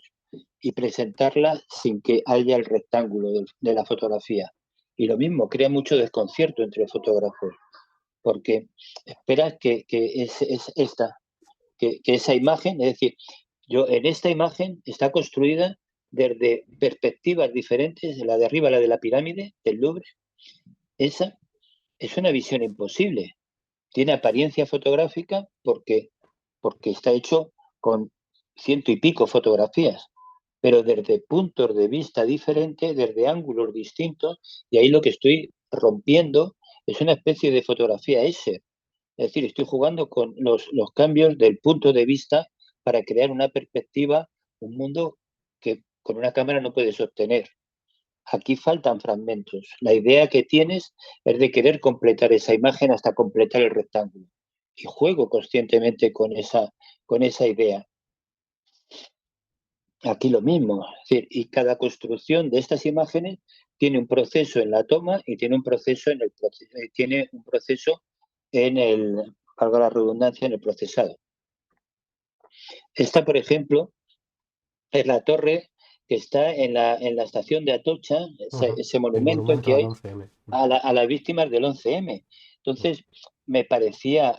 y presentarla sin que haya el rectángulo de la fotografía. Y lo mismo, crea mucho desconcierto entre fotógrafos, porque esperas que es esta que esa imagen, es decir, yo en esta imagen está construida desde perspectivas diferentes, de la de arriba, la de la pirámide del Louvre. Esa es una visión imposible. Tiene apariencia fotográfica porque está hecho con ciento y pico fotografías, pero desde puntos de vista diferentes, desde ángulos distintos, y ahí lo que estoy rompiendo es una especie de fotografía S. Es decir, estoy jugando con los cambios del punto de vista para crear una perspectiva, un mundo que con una cámara no puedes obtener. Aquí faltan fragmentos. La idea que tienes es de querer completar esa imagen hasta completar el rectángulo. Y juego conscientemente con esa idea. aquí lo mismo. Es decir, y cada construcción de estas imágenes tiene un proceso en la toma y tiene un proceso en el tiene un proceso en el, valga la redundancia, en el procesado. Esta, por ejemplo, es la torre que está en la estación de Atocha, Ujú. ese El monumento monumento que al hay 11M. a las víctimas del 11M. Mm. Entonces, me parecía,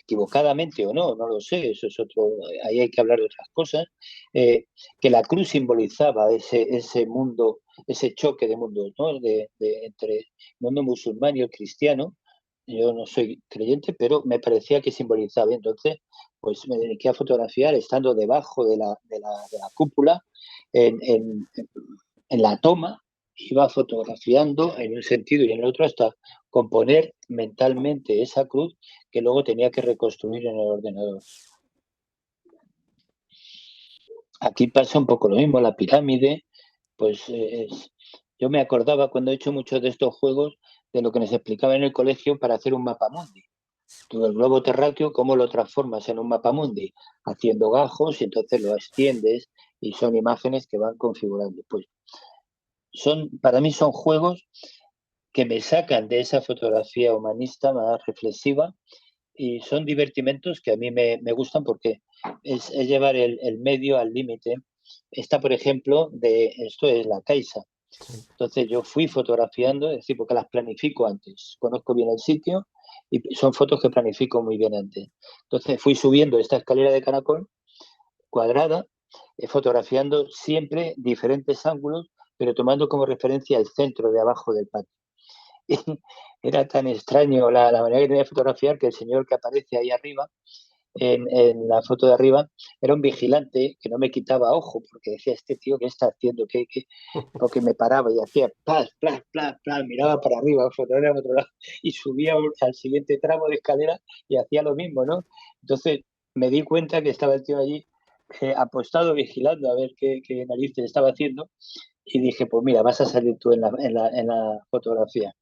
equivocadamente o no, no lo sé, eso es otro, ahí hay que hablar de otras cosas, eh, que la cruz simbolizaba ese mundo, ese choque de mundos, ¿no? Entre el mundo musulmán y el cristiano. Yo no soy creyente, pero me parecía que simbolizaba. Entonces, pues me dediqué a fotografiar estando debajo de la cúpula, en, en, en la toma, iba fotografiando en un sentido y en el otro hasta componer mentalmente esa cruz que luego tenía que reconstruir en el ordenador. Aquí pasa un poco lo mismo, la pirámide, pues yo me acordaba cuando he hecho muchos de estos juegos de lo que nos explicaba en el colegio para hacer un mapa mundi. Tú el globo terráqueo, ¿cómo lo transformas en un mapa mundi? Haciendo gajos y entonces lo extiendes y son imágenes que van configurando. Pues para mí son juegos que me sacan de esa fotografía humanista más reflexiva y son divertimentos que a mí me gustan porque es llevar el medio al límite. Esta, por ejemplo, esto es la Caixa. Sí. Entonces yo fui fotografiando, es decir, porque las planifico antes. Conozco bien el sitio y son fotos que planifico muy bien antes. Entonces fui subiendo esta escalera de caracol cuadrada, fotografiando siempre diferentes ángulos, pero tomando como referencia el centro de abajo del patio. Y era tan extraño la manera que tenía de fotografiar que el señor que aparece ahí arriba, en la foto de arriba, era un vigilante que no me quitaba ojo, porque decía, este tío, ¿qué está haciendo? Porque me paraba y hacía plas, plas, plas, plas, miraba para arriba, fotografiaba para otro lado, y subía al siguiente tramo de escalera y hacía lo mismo, ¿no? Entonces me di cuenta que estaba el tío allí apostado, vigilando a ver qué narices estaba haciendo, y dije, pues mira, vas a salir tú en la fotografía.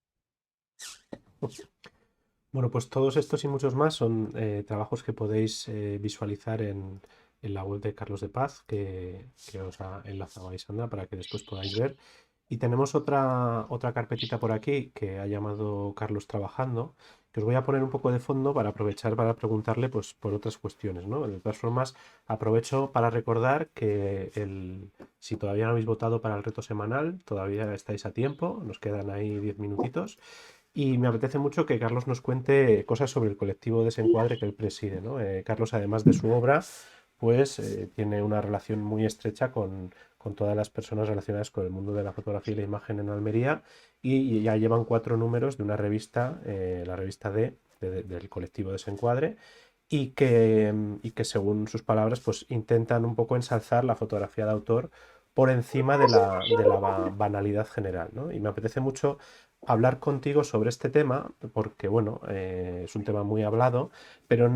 Bueno, pues todos estos y muchos más son trabajos que podéis visualizar en la web de Carlos de Paz, que os ha enlazado ahí Sandra para que después podáis ver. Y tenemos otra carpetita por aquí que ha llamado Carlos Trabajando, que os voy a poner un poco de fondo para aprovechar para preguntarle pues, por otras cuestiones, ¿no? De todas formas, aprovecho para recordar que si todavía no habéis votado para el reto semanal, todavía estáis a tiempo, nos quedan ahí 10 minutitos. Y me apetece mucho que Carlos nos cuente cosas sobre el colectivo Desencuadre que él preside, ¿no? Carlos, además de su obra, pues tiene una relación muy estrecha con todas las personas relacionadas con el mundo de la fotografía y la imagen en Almería y ya llevan 4 números de una revista, la revista del colectivo Desencuadre, y que según sus palabras pues intentan un poco ensalzar la fotografía de autor por encima de la banalidad general, ¿no? Y me apetece mucho hablar contigo sobre este tema, porque bueno, es un tema muy hablado, pero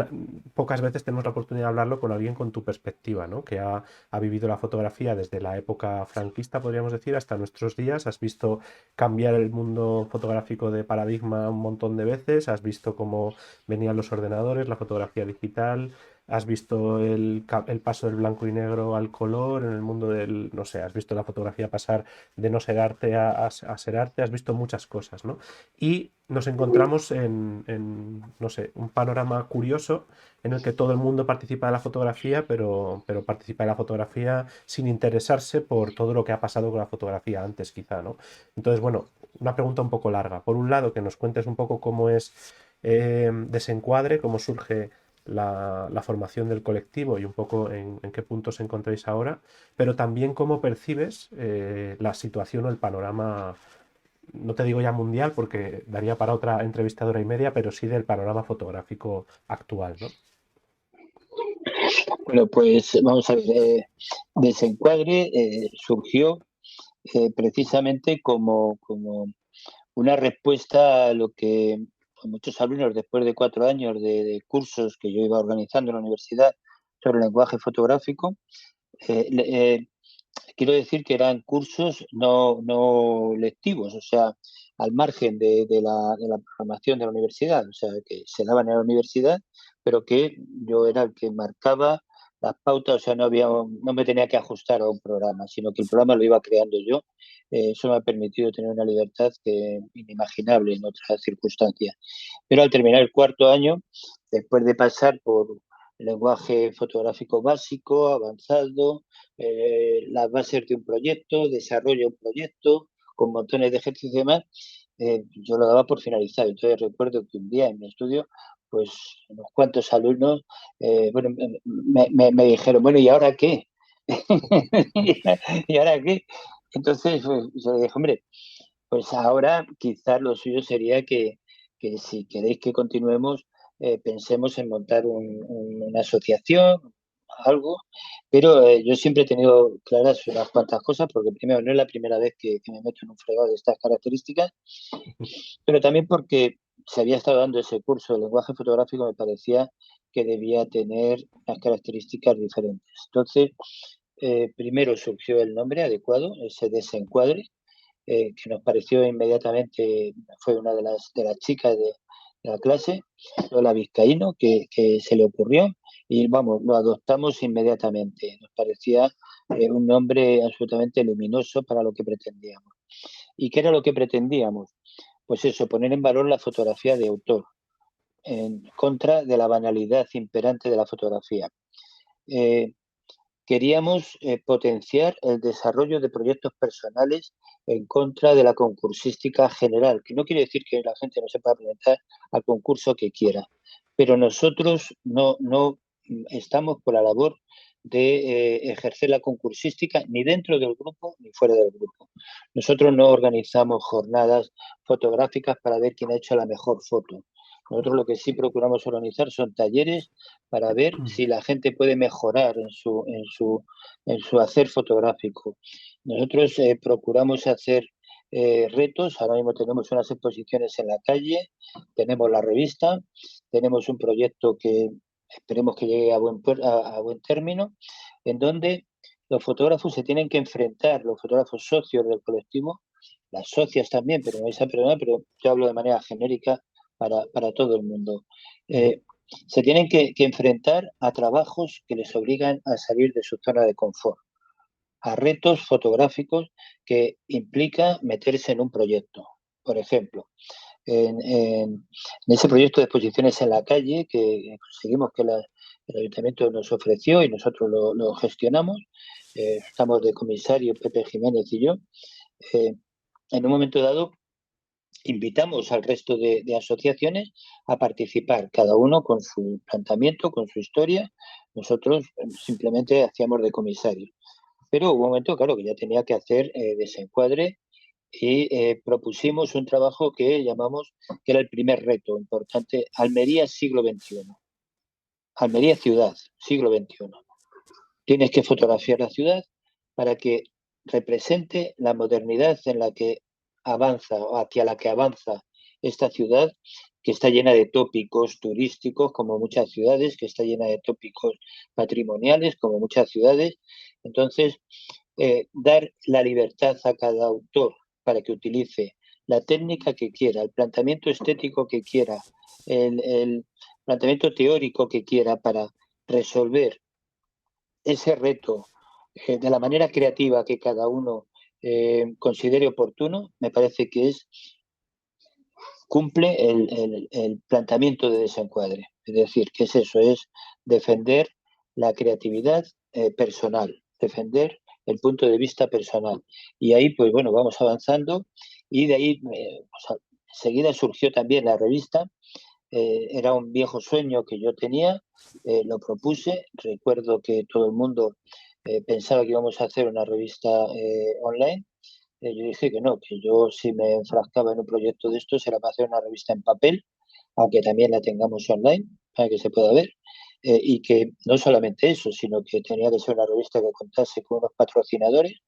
pocas veces tenemos la oportunidad de hablarlo con alguien con tu perspectiva, ¿no? Que ha vivido la fotografía desde la época franquista, podríamos decir, hasta nuestros días. Has visto cambiar el mundo fotográfico de paradigma un montón de veces, has visto cómo venían los ordenadores, la fotografía digital. Has visto el paso del blanco y negro al color en el mundo del, no sé, has visto la fotografía pasar de no ser arte a ser arte, has visto muchas cosas, ¿no? Y nos encontramos no sé, un panorama curioso en el que todo el mundo participa de la fotografía, pero participa de la fotografía sin interesarse por todo lo que ha pasado con la fotografía antes, quizá, ¿no? Entonces, bueno, una pregunta un poco larga. Por un lado, que nos cuentes un poco cómo es Desencuadre, cómo surge la formación del colectivo y un poco en qué punto os encontráis ahora, pero también cómo percibes la situación o el panorama, no te digo ya mundial porque daría para otra entrevistadora y media, pero sí del panorama fotográfico actual, ¿no? Bueno, pues vamos a ver, Desencuadre surgió precisamente como una respuesta a lo que muchos alumnos, después de 4 años de cursos que yo iba organizando en la universidad sobre lenguaje fotográfico, quiero decir que eran cursos no lectivos, o sea, al margen de la programación de la universidad, o sea, que se daban en la universidad, pero que yo era el que marcaba las pautas, o sea, no me tenía que ajustar a un programa, sino que el programa lo iba creando yo. Eso me ha permitido tener una libertad que inimaginable en otras circunstancias. Pero al terminar el cuarto año, después de pasar por lenguaje fotográfico básico, avanzado, las bases de un proyecto, desarrollo de un proyecto, con montones de ejercicios y demás, yo lo daba por finalizado. Entonces recuerdo que un día en mi estudio, pues unos cuantos alumnos, bueno, me dijeron, bueno, ¿y ahora qué? ¿Y ahora qué? Entonces, pues, yo le dije, hombre, pues ahora quizás lo suyo sería que si queréis que continuemos, pensemos en montar una asociación, algo, pero yo siempre he tenido claras unas cuantas cosas, porque primero no es la primera vez que me meto en un fregado de estas características, pero también porque se había estado dando ese curso de lenguaje fotográfico, me parecía que debía tener unas características diferentes. Entonces, primero surgió el nombre adecuado, ese desencuadre, que nos pareció inmediatamente, fue una de las chicas de la clase, Lola Vizcaíno, que se le ocurrió y vamos, lo adoptamos inmediatamente. Nos parecía un nombre absolutamente luminoso para lo que pretendíamos. ¿Y qué era lo que pretendíamos? Pues eso, poner en valor la fotografía de autor, en contra de la banalidad imperante de la fotografía. Eh, Queríamos potenciar el desarrollo de proyectos personales en contra de la concursística general, que no quiere decir que la gente no se pueda presentar al concurso que quiera, pero nosotros no estamos por la labor de ejercer la concursística ni dentro del grupo ni fuera del grupo. Nosotros no organizamos jornadas fotográficas para ver quién ha hecho la mejor foto. Nosotros lo que sí procuramos organizar son talleres para ver si la gente puede mejorar en su hacer fotográfico. Nosotros procuramos hacer retos, ahora mismo tenemos unas exposiciones en la calle, tenemos la revista, tenemos un proyecto que esperemos que llegue a buen término, en donde los fotógrafos se tienen que enfrentar, los fotógrafos socios del colectivo, las socias también, pero me vais a perdonar, pero yo hablo de manera genérica para todo el mundo. Eh, Se tienen que enfrentar a trabajos que les obligan a salir de su zona de confort, a retos fotográficos que implica meterse en un proyecto. Por ejemplo, en ese proyecto de exposiciones en la calle que conseguimos que el ayuntamiento nos ofreció y nosotros lo gestionamos, estamos de comisario Pepe Jiménez y yo, eh, en un momento dado invitamos al resto de asociaciones a participar, cada uno con su planteamiento, con su historia. Nosotros simplemente hacíamos de comisario. Pero hubo un momento, claro, que ya tenía que hacer desencuadre y propusimos un trabajo que llamamos, que era el primer reto importante, Almería siglo XXI. Almería ciudad, siglo XXI. Tienes que fotografiar la ciudad para que represente la modernidad en la que avanza o hacia la que avanza esta ciudad, que está llena de tópicos turísticos, como muchas ciudades, que está llena de tópicos patrimoniales, como muchas ciudades. Entonces, dar la libertad a cada autor para que utilice la técnica que quiera, el planteamiento estético que quiera, el planteamiento teórico que quiera para resolver ese reto de la manera creativa que cada uno considere oportuno, me parece que cumple el planteamiento de desencuadre. Es decir, que es eso, es defender la creatividad personal, defender el punto de vista personal. Y ahí, pues bueno, vamos avanzando y de ahí, enseguida surgió también la revista. Era un viejo sueño que yo tenía, lo propuse. Recuerdo que todo el mundo pensaba que íbamos a hacer una revista online. Yo dije que no, que yo si me enfrascaba en un proyecto de estos era para hacer una revista en papel, aunque también la tengamos online para que se pueda ver. Y que no solamente eso, sino que tenía que ser una revista que contase con unos patrocinadores,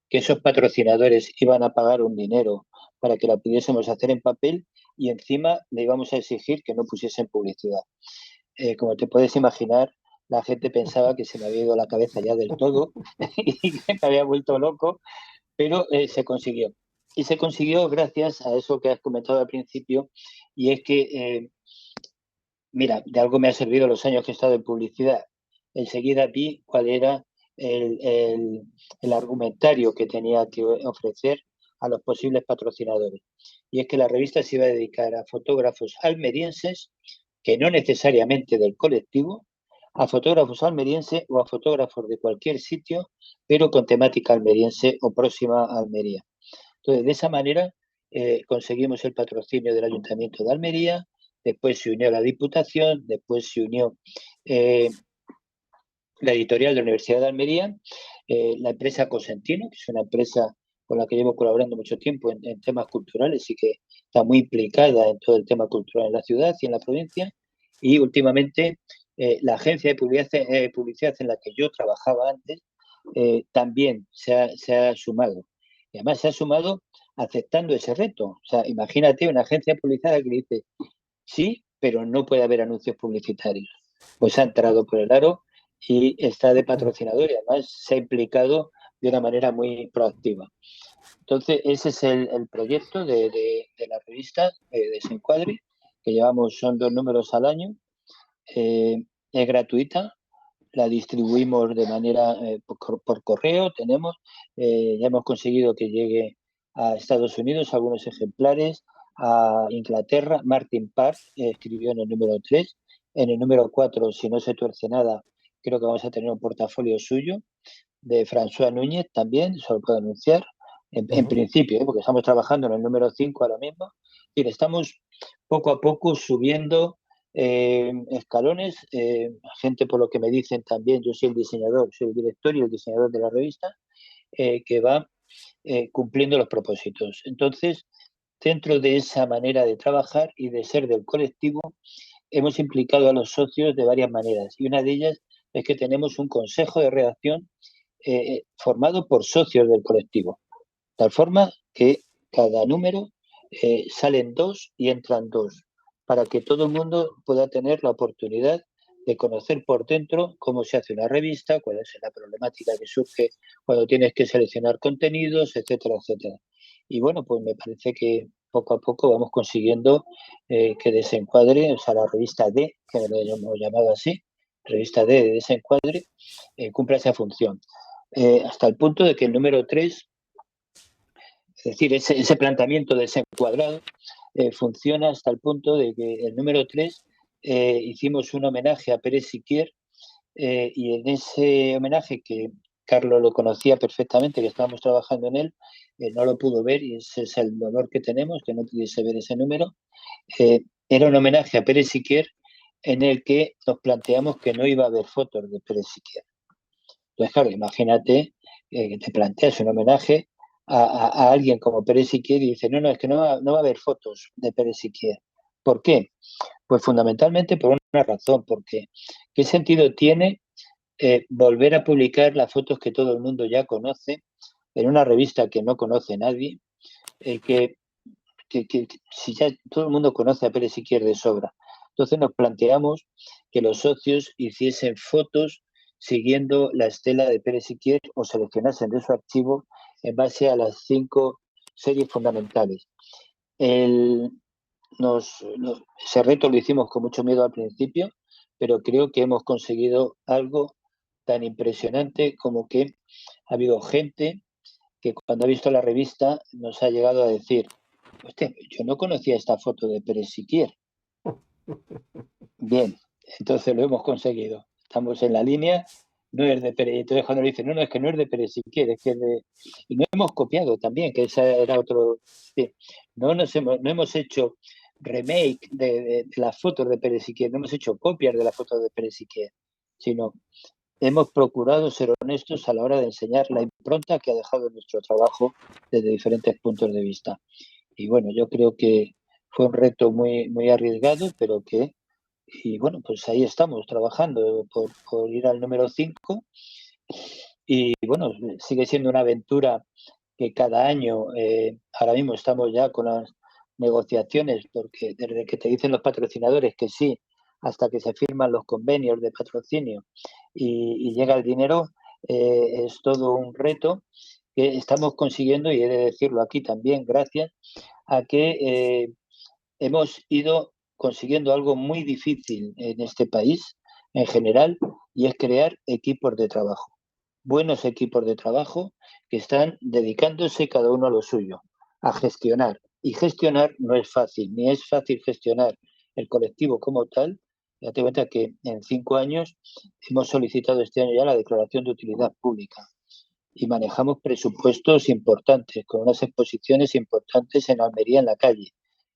que esos patrocinadores iban a pagar un dinero para que la pudiésemos hacer en papel y encima le íbamos a exigir que no pusiesen publicidad. Como te puedes imaginar, la gente pensaba que se me había ido la cabeza ya del todo y que me había vuelto loco, pero se consiguió. Y se consiguió gracias a eso que has comentado al principio, y es que, mira, de algo me ha servido los años que he estado en publicidad. enseguida vi cuál era el argumentario que tenía que ofrecer a los posibles patrocinadores. Y es que la revista se iba a dedicar a fotógrafos almerienses, que no necesariamente del colectivo, a fotógrafos almerienses o a fotógrafos de cualquier sitio, pero con temática almeriense o próxima a Almería. Entonces, de esa manera conseguimos el patrocinio del Ayuntamiento de Almería, después se unió la Diputación, después se unió eh, la editorial de la Universidad de Almería, la empresa Cosentino, que es una empresa con la que llevo colaborando mucho tiempo en temas culturales y que está muy implicada en todo el tema cultural en la ciudad y en la provincia, y últimamente la agencia de publicidad en la que yo trabajaba antes también se ha sumado. Y además se ha sumado aceptando ese reto. O sea, imagínate una agencia de publicidad que dice, sí, pero no puede haber anuncios publicitarios. Pues ha entrado por el aro y está de patrocinador y además se ha implicado de una manera muy proactiva. Entonces, ese es el proyecto de la revista Desencuadre, que llevamos, son 2 números al año. Es gratuita, la distribuimos de manera por correo, ya hemos conseguido que llegue a Estados Unidos algunos ejemplares, a Inglaterra. Martin Parr escribió en el número 3, en el número 4, si no se tuerce nada, creo que vamos a tener un portafolio suyo, de François Núñez también, eso lo puedo anunciar, en principio, porque estamos trabajando en el número 5 ahora mismo, y estamos poco a poco subiendo escalones, gente por lo que me dicen también, yo soy el diseñador, soy el director y el diseñador de la revista, que va cumpliendo los propósitos. Entonces, dentro de esa manera de trabajar y de ser del colectivo, hemos implicado a los socios de varias maneras y una de ellas es que tenemos un consejo de redacción formado por socios del colectivo, tal forma que cada número salen 2 y entran 2, para que todo el mundo pueda tener la oportunidad de conocer por dentro cómo se hace una revista, cuál es la problemática que surge cuando tienes que seleccionar contenidos, etcétera, etcétera. Y bueno, pues me parece que poco a poco vamos consiguiendo que Desencuadre, o sea, la revista D, que lo hemos llamado así, revista D de Desencuadre, cumpla esa función. Hasta el punto de que el número 3, es decir, ese planteamiento desencuadrado, funciona hasta el punto de que el número 3 hicimos un homenaje a Pérez Siquier, y en ese homenaje, que Carlos lo conocía perfectamente, que estábamos trabajando en él, no lo pudo ver y ese es el dolor que tenemos, que no pudiese ver ese número. Era un homenaje a Pérez Siquier en el que nos planteamos que no iba a haber fotos de Pérez Siquier. Entonces, claro, imagínate que te planteas un homenaje a alguien como Pérez Siquier y dice, no, es que no va a haber fotos de Pérez Siquier. ¿Por qué? Pues fundamentalmente por una razón, porque ¿qué sentido tiene volver a publicar las fotos que todo el mundo ya conoce en una revista que no conoce nadie, que si ya todo el mundo conoce a Pérez Siquier de sobra? Entonces nos planteamos que los socios hiciesen fotos siguiendo la estela de Pérez Siquier o seleccionasen de su archivo en base a las 5 series fundamentales. El, ese reto lo hicimos con mucho miedo al principio, pero creo que hemos conseguido algo tan impresionante como que ha habido gente que cuando ha visto la revista nos ha llegado a decir, hostia, yo no conocía esta foto de Pérez Siquier. Bien, entonces lo hemos conseguido. Estamos en la línea, no es de Pérez. Entonces cuando le dicen, es que no es de Pérez Siquier, es que es de... Y no hemos copiado también, que ese era otro... Sí. No hemos hecho remake de las fotos de Pérez Siquier, no hemos hecho copias de las fotos de Pérez Siquier, sino hemos procurado ser honestos a la hora de enseñar la impronta que ha dejado nuestro trabajo desde diferentes puntos de vista. Y bueno, yo creo que fue un reto muy, muy arriesgado, pero que, y bueno, pues ahí estamos trabajando por ir al número 5. Y bueno, sigue siendo una aventura que cada año, ahora mismo estamos ya con las negociaciones, porque desde que te dicen los patrocinadores que sí, hasta que se firman los convenios de patrocinio y llega el dinero, es todo un reto que estamos consiguiendo, y he de decirlo aquí también, gracias a que hemos ido consiguiendo algo muy difícil en este país, en general, y es crear equipos de trabajo, buenos equipos de trabajo que están dedicándose cada uno a lo suyo, a gestionar. Y gestionar no es fácil, ni es fácil gestionar el colectivo como tal. Date cuenta que en 5 años hemos solicitado este año ya la declaración de utilidad pública y manejamos presupuestos importantes, con unas exposiciones importantes en Almería, en la calle.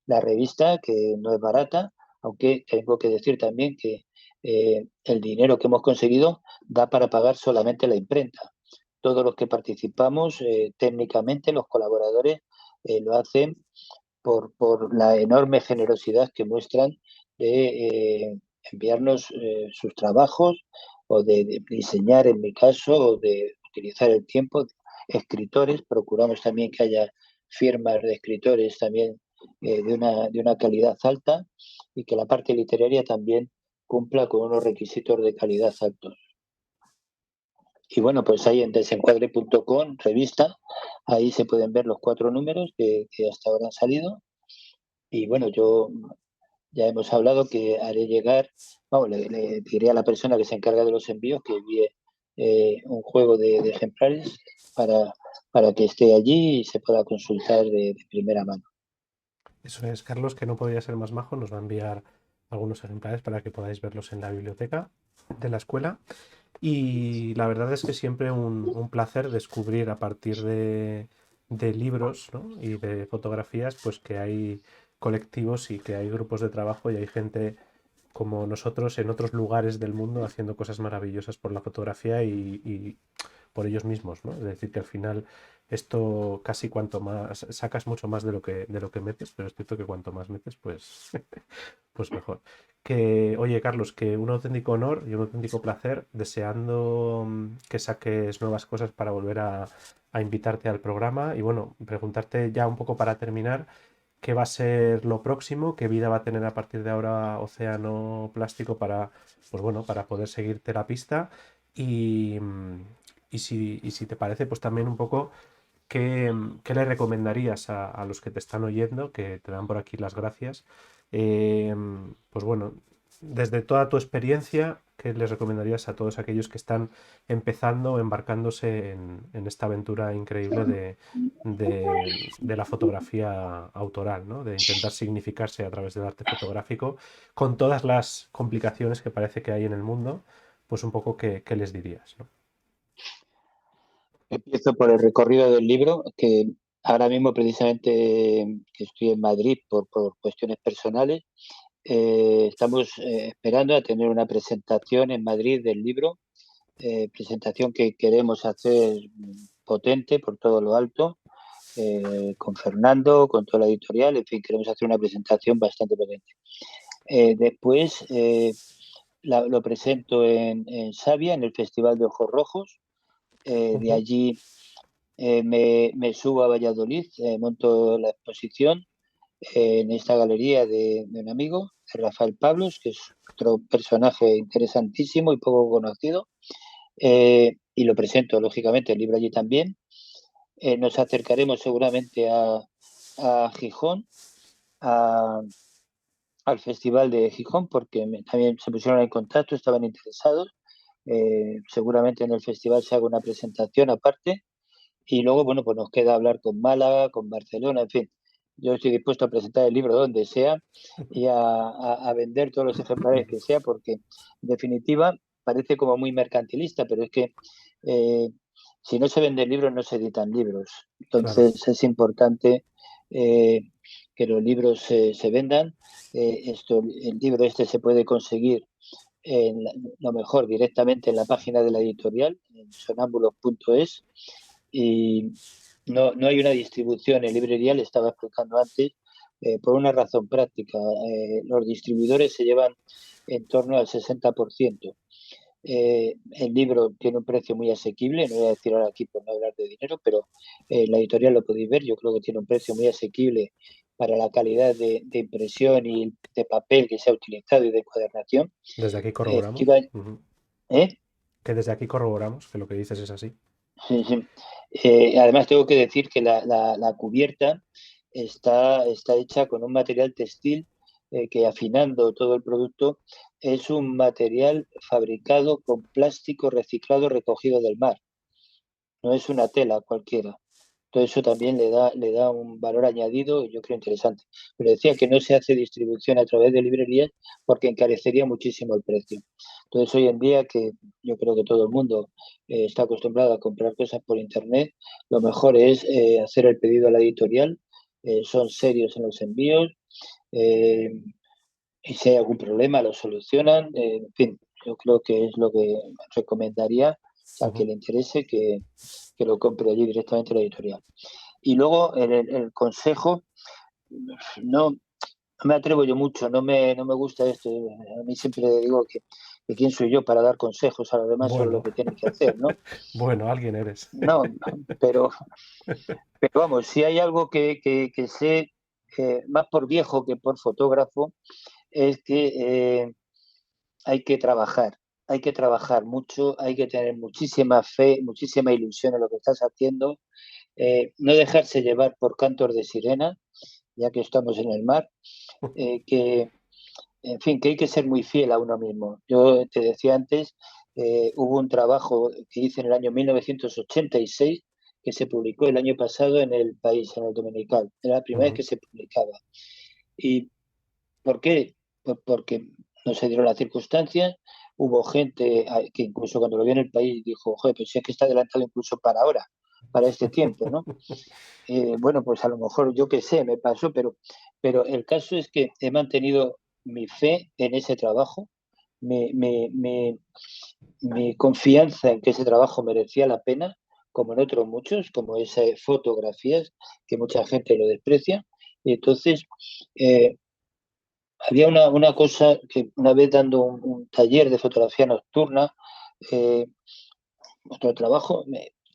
La revista, que no es barata, aunque tengo que decir también que el dinero que hemos conseguido da para pagar solamente la imprenta. Todos los que participamos técnicamente, los colaboradores, lo hacen por la enorme generosidad que muestran de enviarnos sus trabajos o de diseñar, en mi caso, o de utilizar el tiempo. Escritores, procuramos también que haya firmas de escritores también de una calidad alta y que la parte literaria también cumpla con unos requisitos de calidad altos. Y bueno, pues ahí en desencuadre.com, revista, ahí se pueden ver los 4 números que hasta ahora han salido. Y bueno, yo ya hemos hablado que haré llegar, vamos, le diré a la persona que se encarga de los envíos que envíe un juego de ejemplares para que esté allí y se pueda consultar de primera mano. Eso es, Carlos, que no podría ser más majo, nos va a enviar algunos ejemplares para que podáis verlos en la biblioteca de la escuela. Y la verdad es que siempre un placer descubrir a partir de libros, ¿no? Y de fotografías, pues que hay colectivos y que hay grupos de trabajo y hay gente como nosotros en otros lugares del mundo haciendo cosas maravillosas por la fotografía y por ellos mismos, ¿no? Es decir, que al final esto casi cuanto más sacas mucho más de lo que metes, pero es cierto que cuanto más metes, pues, pues mejor. Que, oye, Carlos, que un auténtico honor y un auténtico placer, deseando que saques nuevas cosas para volver a invitarte al programa y bueno, preguntarte ya un poco para terminar. ¿Qué va a ser lo próximo? ¿Qué vida va a tener a partir de ahora Océano Plástico para, pues bueno, para poder seguirte la pista? Y, y si te parece, pues también un poco, ¿qué le recomendarías a los que te están oyendo, que te dan por aquí las gracias? Eh, pues bueno, desde toda tu experiencia, ¿qué les recomendarías a todos aquellos que están empezando, embarcándose en esta aventura increíble de la fotografía autoral, ¿no? De intentar significarse a través del arte fotográfico, con todas las complicaciones que parece que hay en el mundo, pues un poco qué les dirías, ¿no? Empiezo por el recorrido del libro, que ahora mismo precisamente que estoy en Madrid por cuestiones personales, estamos esperando a tener una presentación en Madrid del libro, presentación que queremos hacer potente por todo lo alto, con Fernando, con toda la editorial, en fin, queremos hacer una presentación bastante potente. Después lo presento en Savia, en el Festival de Ojos Rojos. De Ujú. allí me subo a Valladolid, monto la exposición en esta galería de un amigo, de Rafael Pablos, que es otro personaje interesantísimo y poco conocido, y lo presento, lógicamente, el libro allí también. Nos acercaremos seguramente a Gijón, a- al Festival de Gijón, porque también se pusieron en contacto, estaban interesados. Seguramente en el festival se haga una presentación aparte. Y luego, bueno, pues nos queda hablar con Málaga, con Barcelona, en fin. Yo estoy dispuesto a presentar el libro donde sea y a vender todos los ejemplares que sea, porque en definitiva parece como muy mercantilista, pero es que eh, si no se venden libros, no se editan libros. Claro. Entonces es importante eh, que los libros se vendan. El libro este se puede conseguir lo mejor directamente en la página de la editorial, en sonámbulos.es, y no hay una distribución en librería, le estaba explicando antes, por una razón práctica. Los distribuidores se llevan en torno al 60%. El libro tiene un precio muy asequible, no voy a decir ahora aquí por no hablar de dinero, pero la editorial lo podéis ver, yo creo que tiene un precio muy asequible para la calidad de impresión y de papel que se ha utilizado y de encuadernación. Desde aquí Que corroboramos. Ujú. ¿eh? Que desde aquí corroboramos que lo que dices es así. Sí, sí. Además, tengo que decir que la cubierta está hecha con un material textil que afinando todo el producto es un material fabricado con plástico reciclado recogido del mar, no es una tela cualquiera. Todo eso también le da un valor añadido, yo creo, interesante. Pero decía que no se hace distribución a través de librerías porque encarecería muchísimo el precio. Entonces, hoy en día, que yo creo que todo el mundo está acostumbrado a comprar cosas por Internet, lo mejor es hacer el pedido a la editorial, son serios en los envíos, eh, y si hay algún problema lo solucionan. En fin, yo creo que es lo que recomendaría a Ujú. quien le interese que lo compre allí directamente en la editorial. Y luego el consejo, no, no me atrevo yo mucho, no me gusta esto. A mí siempre digo que quién soy yo para dar consejos a los demás sobre lo Bueno, que tienen que hacer, ¿no? bueno, alguien eres. No, pero, pero vamos, si hay algo que sé, más por viejo que por fotógrafo, es que hay que trabajar mucho, hay que tener muchísima fe, muchísima ilusión en lo que estás haciendo, no dejarse llevar por cantos de sirena, ya que estamos en el mar, que, en fin, que hay que ser muy fiel a uno mismo. Yo te decía antes, hubo un trabajo que hice en el año 1986 que se publicó el año pasado en El País, en el Dominical. Era la primera vez Ujú. que se publicaba. ¿Y por qué? Pues porque no se dieron las circunstancias. Hubo gente que incluso cuando lo vio en El País dijo, joder, pues si es que está adelantado incluso para ahora, para este tiempo, ¿no? Bueno, pues a lo mejor yo qué sé, me pasó, pero el caso es que he mantenido mi fe en ese trabajo, mi, mi, mi, mi confianza en que ese trabajo merecía la pena, como en otros muchos, como esas fotografías, que mucha gente lo desprecia. Y entonces, eh, había una cosa que una vez dando un taller de fotografía nocturna, eh, otro trabajo,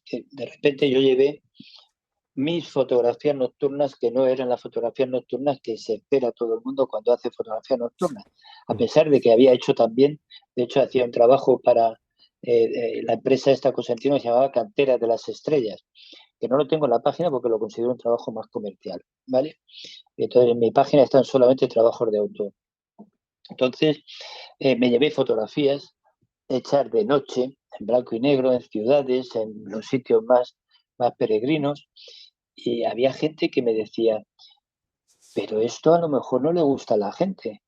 que de repente yo llevé mis fotografías nocturnas que no eran las fotografías nocturnas que se espera todo el mundo cuando hace fotografía nocturna, a Ujú. pesar de que había hecho también, de hecho hacía un trabajo para la empresa esta Cosentino que se llamaba Cantera de las Estrellas, que no lo tengo en la página porque lo considero un trabajo más comercial, ¿vale? Entonces en mi página están solamente trabajos de autor. Entonces me llevé fotografías hechas de noche, en blanco y negro, en ciudades, en los sitios más peregrinos, y había gente que me decía, pero esto a lo mejor no le gusta a la gente.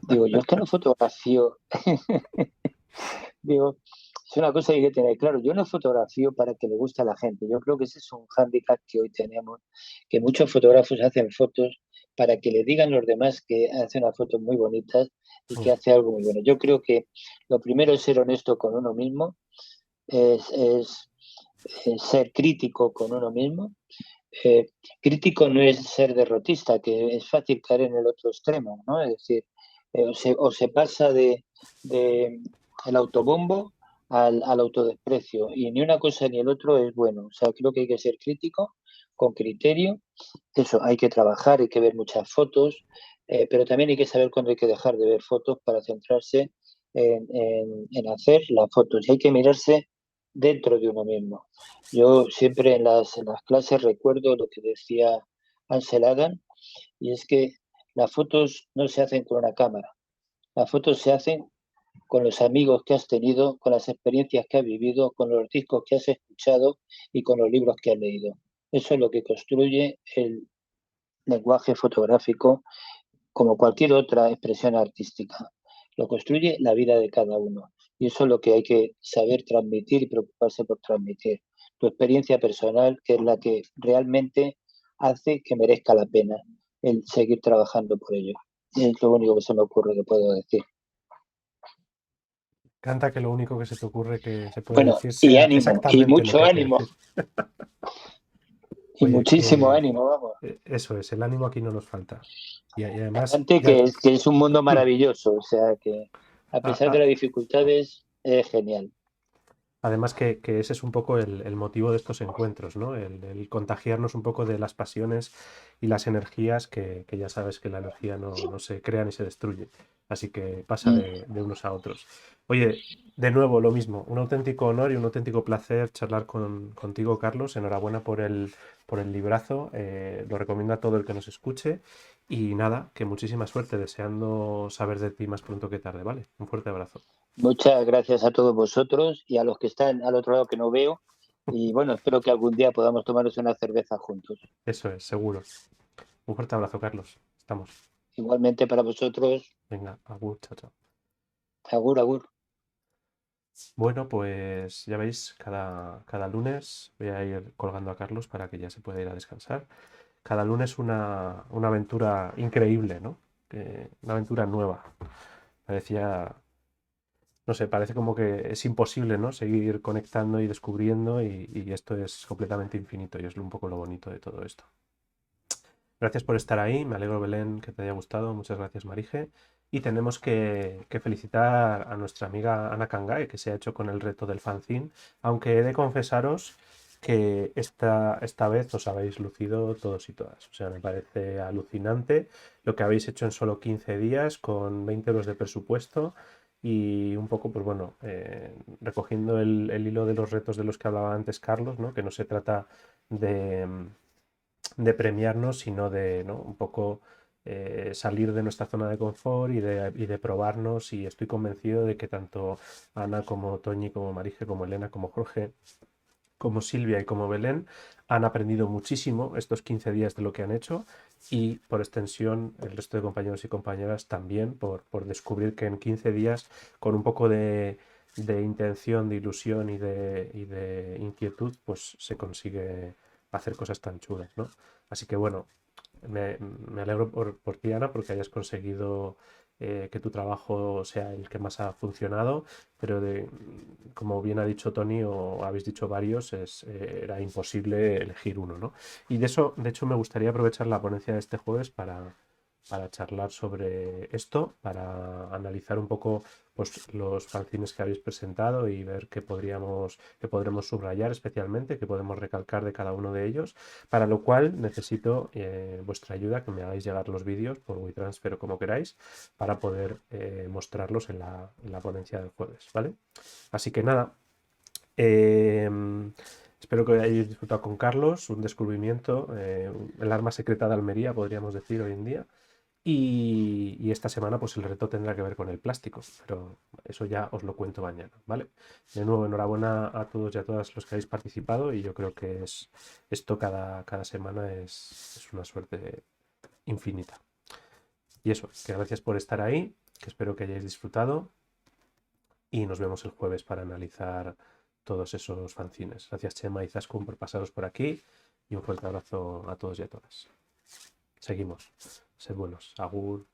Digo, yo es que no fotografío, digo, es una cosa que hay que tener claro, yo no fotografío para que le guste a la gente. Yo creo que ese es un hándicap que hoy tenemos, que muchos fotógrafos hacen fotos para que le digan los demás que hacen unas fotos muy bonitas y que hace algo muy bueno. Yo creo que lo primero es ser honesto con uno mismo, es ser crítico con uno mismo. Crítico no es ser derrotista, que es fácil caer en el otro extremo, ¿no? Es decir, o se pasa de el autobombo al autodesprecio, y ni una cosa ni el otro es bueno. O sea, creo que hay que ser crítico, con criterio. Eso, hay que trabajar, hay que ver muchas fotos, pero también hay que saber cuándo hay que dejar de ver fotos para centrarse en hacer las fotos. Y hay que mirarse dentro de uno mismo. Yo siempre en las clases recuerdo lo que decía Ansel Adams, y es que las fotos no se hacen con una cámara, las fotos se hacen con los amigos que has tenido, con las experiencias que has vivido, con los discos que has escuchado y con los libros que has leído. Eso es lo que construye el lenguaje fotográfico, como cualquier otra expresión artística. Lo construye la vida de cada uno. Y eso es lo que hay que saber transmitir y preocuparse por transmitir. Tu experiencia personal, que es la que realmente hace que merezca la pena el seguir trabajando por ello. Es lo único que se me ocurre que puedo decir. Canta que lo único que se te ocurre que se puede Bueno, decir y sea ánimo, y exactamente lo que mucho hay que ánimo, decir. y Oye, muchísimo ánimo, vamos. eso es, el ánimo aquí no nos falta. Y además, Adelante, ya, que es un mundo maravilloso, o sea que a a- pesar de a- las dificultades es genial. además que ese es un poco el motivo de estos encuentros, ¿no? El contagiarnos un poco de las pasiones y las energías que ya sabes que la energía no se crea ni se destruye. Así que pasa Mm. de unos a otros. Oye, de nuevo lo mismo, un auténtico honor y un auténtico placer charlar contigo, Carlos. Enhorabuena por el librazo. Lo recomiendo a todo el que nos escuche. Y nada, que muchísima suerte, deseando saber de ti más pronto que tarde, ¿vale? Un fuerte abrazo. Muchas gracias a todos vosotros y a los que están al otro lado que no veo. Y bueno, espero que algún día podamos tomarnos una cerveza juntos. Eso es, seguro. Un fuerte abrazo, Carlos. Estamos. Igualmente para vosotros, Venga, agur, chao, chao. agur, agur. Bueno, pues ya veis, cada lunes voy a ir colgando a Carlos para que ya se pueda ir a descansar. Cada lunes una aventura increíble, ¿no? Una aventura nueva. Parecía, no sé, parece como que es imposible, ¿no? Seguir conectando y descubriendo y esto es completamente infinito y es un poco lo bonito de todo esto. Gracias por estar ahí, me alegro Belén que te haya gustado, muchas gracias Marije. Y tenemos que felicitar a nuestra amiga Ana Kangae que se ha hecho con el reto del fanzine, aunque he de confesaros que esta vez os habéis lucido todos y todas. O sea, me parece alucinante lo que habéis hecho en solo 15 días con 20 euros de presupuesto y un poco, pues bueno, recogiendo el hilo de los retos de los que hablaba antes Carlos, ¿no? Que no se trata de premiarnos, sino de, ¿no? Un poco salir de nuestra zona de confort y de probarnos. Y estoy convencido de que tanto Ana como Toñi, como Marije, como Elena, como Jorge, como Silvia y como Belén han aprendido muchísimo estos 15 días de lo que han hecho y por extensión el resto de compañeros y compañeras también por descubrir que en 15 días con un poco de intención, de ilusión y de inquietud pues se consigue hacer cosas tan chulas, ¿no? Así que bueno, me alegro por ti, Ana, porque hayas conseguido que tu trabajo sea el que más ha funcionado, pero como bien ha dicho Tony o habéis dicho varios, era imposible elegir uno, ¿no? Y de hecho, me gustaría aprovechar la ponencia de este jueves para charlar sobre esto, para analizar un poco pues, los fanzines que habéis presentado y ver qué podremos subrayar especialmente, qué podemos recalcar de cada uno de ellos, para lo cual necesito vuestra ayuda, que me hagáis llegar los vídeos por WeTransfer o como queráis, para poder mostrarlos en la ponencia del jueves, ¿vale? Así que nada, eh, espero que hayáis disfrutado con Carlos, un descubrimiento, el arma secreta de Almería, podríamos decir hoy en día. Y esta semana pues el reto tendrá que ver con el plástico, pero eso ya os lo cuento mañana, ¿vale? De nuevo, enhorabuena a todos y a todas los que habéis participado y yo creo que esto cada semana es una suerte infinita. Y eso, que gracias por estar ahí, que espero que hayáis disfrutado y nos vemos el jueves para analizar todos esos fanzines. Gracias Chema y Zaskun por pasaros por aquí y un fuerte abrazo a todos y a todas. Seguimos. Sed buenos. Agur.